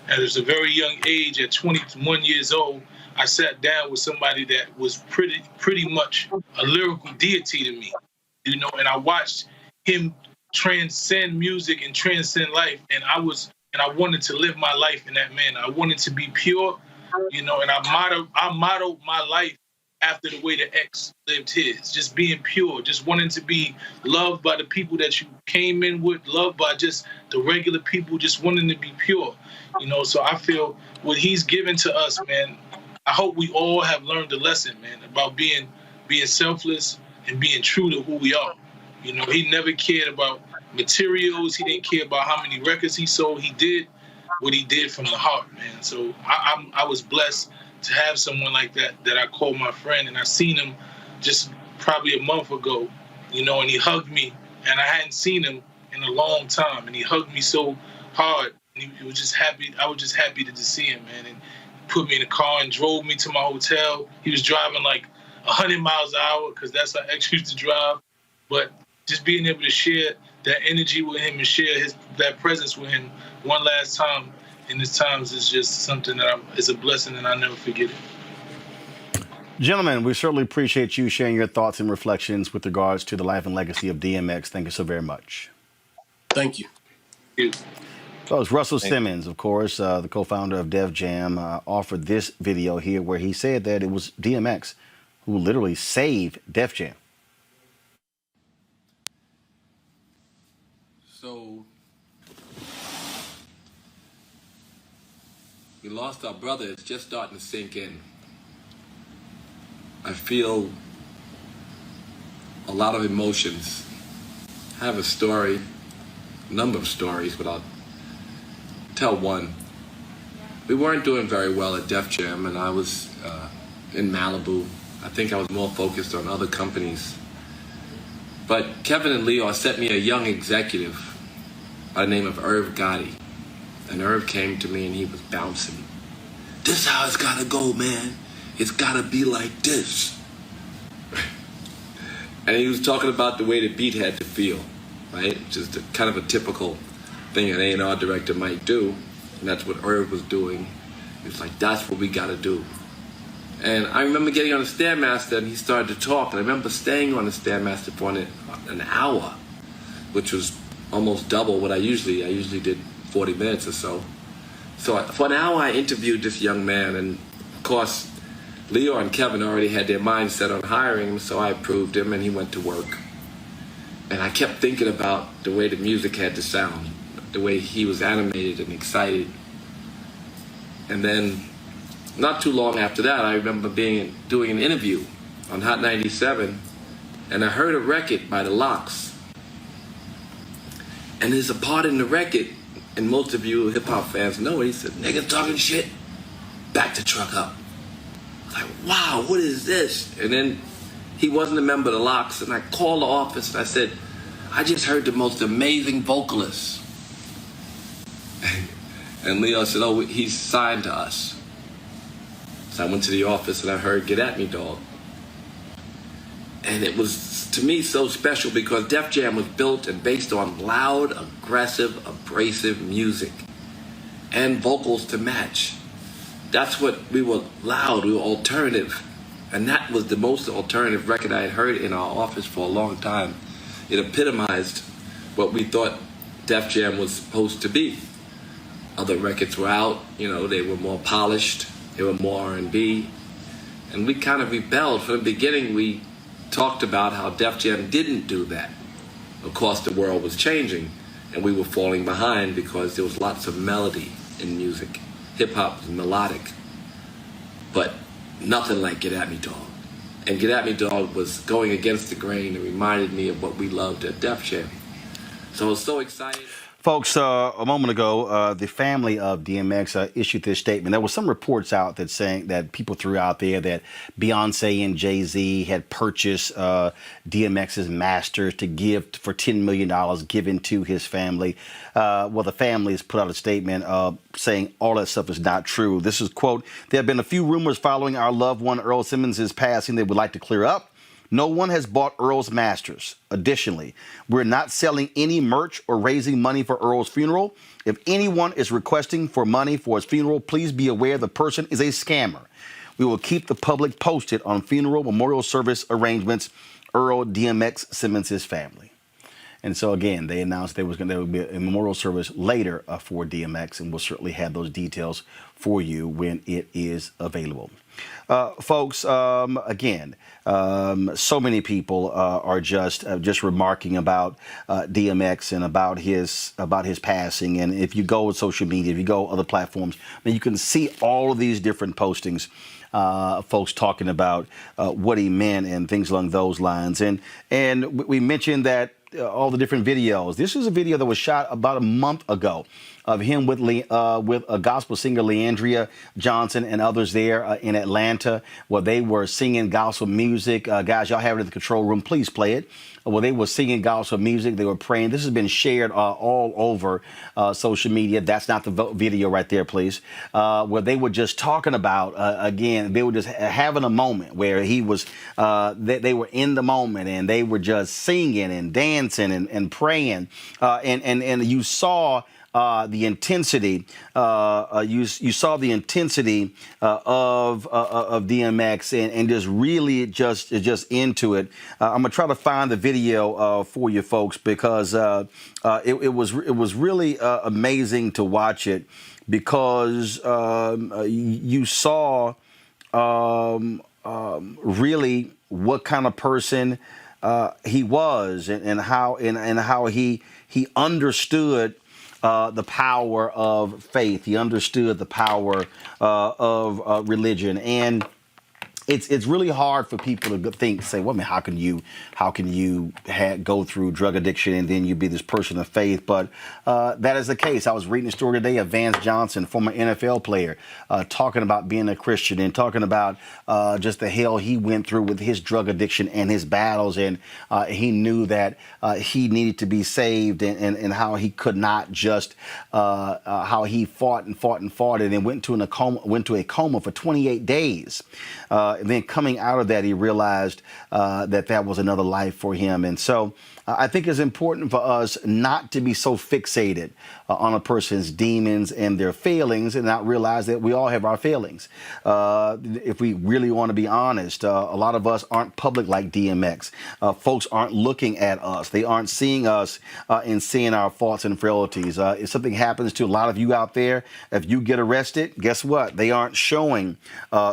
At a very young age, at 21 years old, I sat down with somebody that was pretty much a lyrical deity to me, and I watched him transcend music and transcend life, and I wanted to live my life in that manner. I wanted to be pure, and I modeled my life after the way that X lived his, just being pure, just wanting to be loved by the people that you came in with, loved by just the regular people, just wanting to be pure, so I feel what he's given to us, man, I hope we all have learned the lesson, man, about being selfless and being true to who we are. He never cared about materials. He didn't care about how many records he sold. He did what he did from the heart, man. So I was blessed to have someone like that I called my friend, and I seen him just probably a month ago, and he hugged me, and I hadn't seen him in a long time, and he hugged me so hard, and he was just happy. I was just happy to just see him, man, and put me in a car and drove me to my hotel. He was driving like 100 miles an hour because that's how X used to drive, but just being able to share that energy with him and share that presence with him one last time in his times is just something that is a blessing, and I'll never forget it. Gentlemen, we certainly appreciate you sharing your thoughts and reflections with regards to the life and legacy of DMX. Thank you so very much. Thank you. Thank you. So it's Russell Simmons, of course, the co-founder of Def Jam, offered this video here where he said that it was DMX who literally saved Def Jam. So we lost our brother. It's just starting to sink in. I feel a lot of emotions. I have a number of stories, but I'll tell one. We weren't doing very well at Def Jam, and I was in Malibu. I think I was more focused on other companies. But Kevin and Leo sent me a young executive by the name of Irv Gotti. And Irv came to me and he was bouncing. This is how it's gotta go, man. It's gotta be like this. And he was talking about the way the beat had to feel, right? Just kind of a typical thing an A&R director might do. And that's what Irv was doing. It's like, that's what we gotta do. And I remember getting on the Stairmaster and he started to talk. And I remember staying on the Stairmaster for an hour, which was almost double what I usually did 40 minutes or so. So for an hour I interviewed this young man, and of course Leo and Kevin already had their mind set on hiring him, so I approved him and he went to work. And I kept thinking about the way the music had to sound, the way he was animated and excited. And then not too long after that, I remember doing an interview on Hot 97, and I heard a record by the Lox. And there's a part in the record, and most of you hip-hop fans know it, he said, "Niggas talking shit, back the truck up." I was like, wow, what is this? And then he wasn't a member of the Lox, and I called the office and I said, "I just heard the most amazing vocalist." And Leo said, "Oh, he's signed to us." So I went to the office and I heard "Get At Me, Dog." And it was, to me, so special because Def Jam was built and based on loud, aggressive, abrasive music and vocals to match. That's what we were, loud, we were alternative. And that was the most alternative record I had heard in our office for a long time. It epitomized what we thought Def Jam was supposed to be. Other records were out, you know, they were more polished, they were more R&B. And we kind of rebelled. From the beginning, we talked about how Def Jam didn't do that. Of course, the world was changing, and we were falling behind because there was lots of melody in music. Hip-hop was melodic, but nothing like "Get At Me, Dog." And "Get At Me, Dog" was going against the grain and reminded me of what we loved at Def Jam. So I was so excited. Folks, a moment ago, the family of DMX issued this statement. There were some reports out that saying that people threw out there that Beyonce and Jay-Z had purchased DMX's masters to give for $10 million given to his family. Well, the family has put out a statement saying all that stuff is not true. This is, quote, "There have been a few rumors following our loved one Earl Simmons' passing they would like to clear up. No one has bought Earl's masters. Additionally, we're not selling any merch or raising money for Earl's funeral. If anyone is requesting for money for his funeral, please be aware the person is a scammer. We will keep the public posted on funeral memorial service arrangements. Earl DMX Simmons' family." And so, again, they announced there would be a memorial service later for DMX, and we'll certainly have those details for you when it is available. Folks, again, so many people are just remarking about DMX and about his passing. And if you go on social media, if you go other platforms, I mean, you can see all of these different postings. Folks talking about what he meant and things along those lines. And we mentioned that all the different videos. This is a video that was shot about a month ago of him with a gospel singer, Leandria Johnson, and others there in Atlanta, where they were singing gospel music. Guys, y'all have it in the control room. Please play it. Where they were singing gospel music, they were praying. This has been shared all over social media. That's not the video right there, please. Where they were just talking about, again, they were just having a moment where he was, they were in the moment and they were just singing and dancing and praying. And you saw the intensity. You saw the intensity of DMX and just really just into it. I'm gonna try to find the video for you folks because it was really amazing to watch it because you saw really what kind of person he was and how he understood the power of faith. He understood the power of religion, and it's really hard for people to say, well, I mean, how can you go through drug addiction and then you be this person of faith? But that is the case. I was reading a story today of Vance Johnson, former NFL player, talking about being a Christian and talking about just the hell he went through with his drug addiction and his battles, and he knew that he needed to be saved, and how he could not just how he fought it and went to a coma for 28 days. And then coming out of that, he realized that was another life for him. And so I think it's important for us not to be so fixated on a person's demons and their failings and not realize that we all have our failings. If we really want to be honest, a lot of us aren't public like DMX. Folks aren't looking at us. They aren't seeing us and seeing our faults and frailties. If something happens to a lot of you out there, if you get arrested, guess what? They aren't showing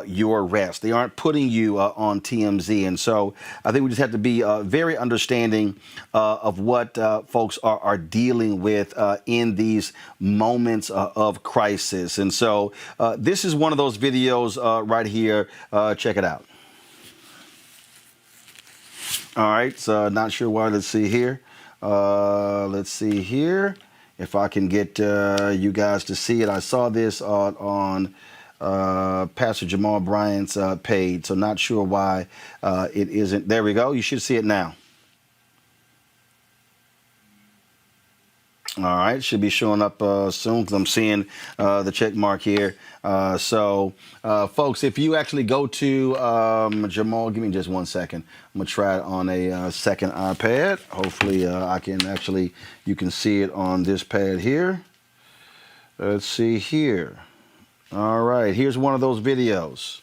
your arrest. They aren't start putting you on TMZ. And so I think we just have to be very understanding of what folks are dealing with in these moments of crisis. And so this is one of those videos right here. Check it out. All right, so not sure why. Let's see here. Let's see here if I can get you guys to see it. I saw this on Pastor Jamal Bryant's page, so not sure why it isn't. There we go. You should see it now. All right, should be showing up soon because I'm seeing the check mark here. So, folks, if you actually go to Jamal, give me just 1 second. I'm gonna try it on a second iPad. Hopefully, I can actually, you can see it on this pad here. Let's see here. All right, here's one of those videos.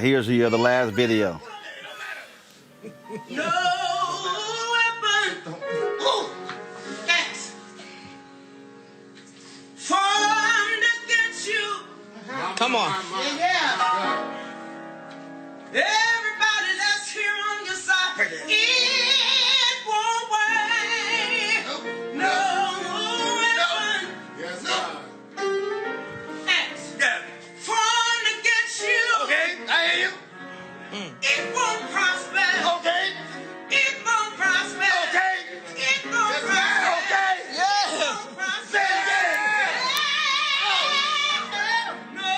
Here's the last video. No weapon formed against you. Come on. Yeah. Everybody that's here on your side, it won't work. No weapon. Yes, sir. Formed against you. Okay, I hear you. It won't prosper. Okay. It won't prosper. Okay. It won't Yes, prosper. ma'am. Okay. It won't prosper. Say it again. No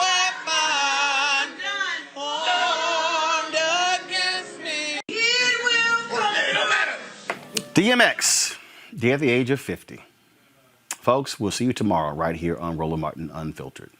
weapon formed against me. It will prosper. Okay, no matter. DMX, dead at the age of 50. Folks, we'll see you tomorrow right here on Roland Martin Unfiltered.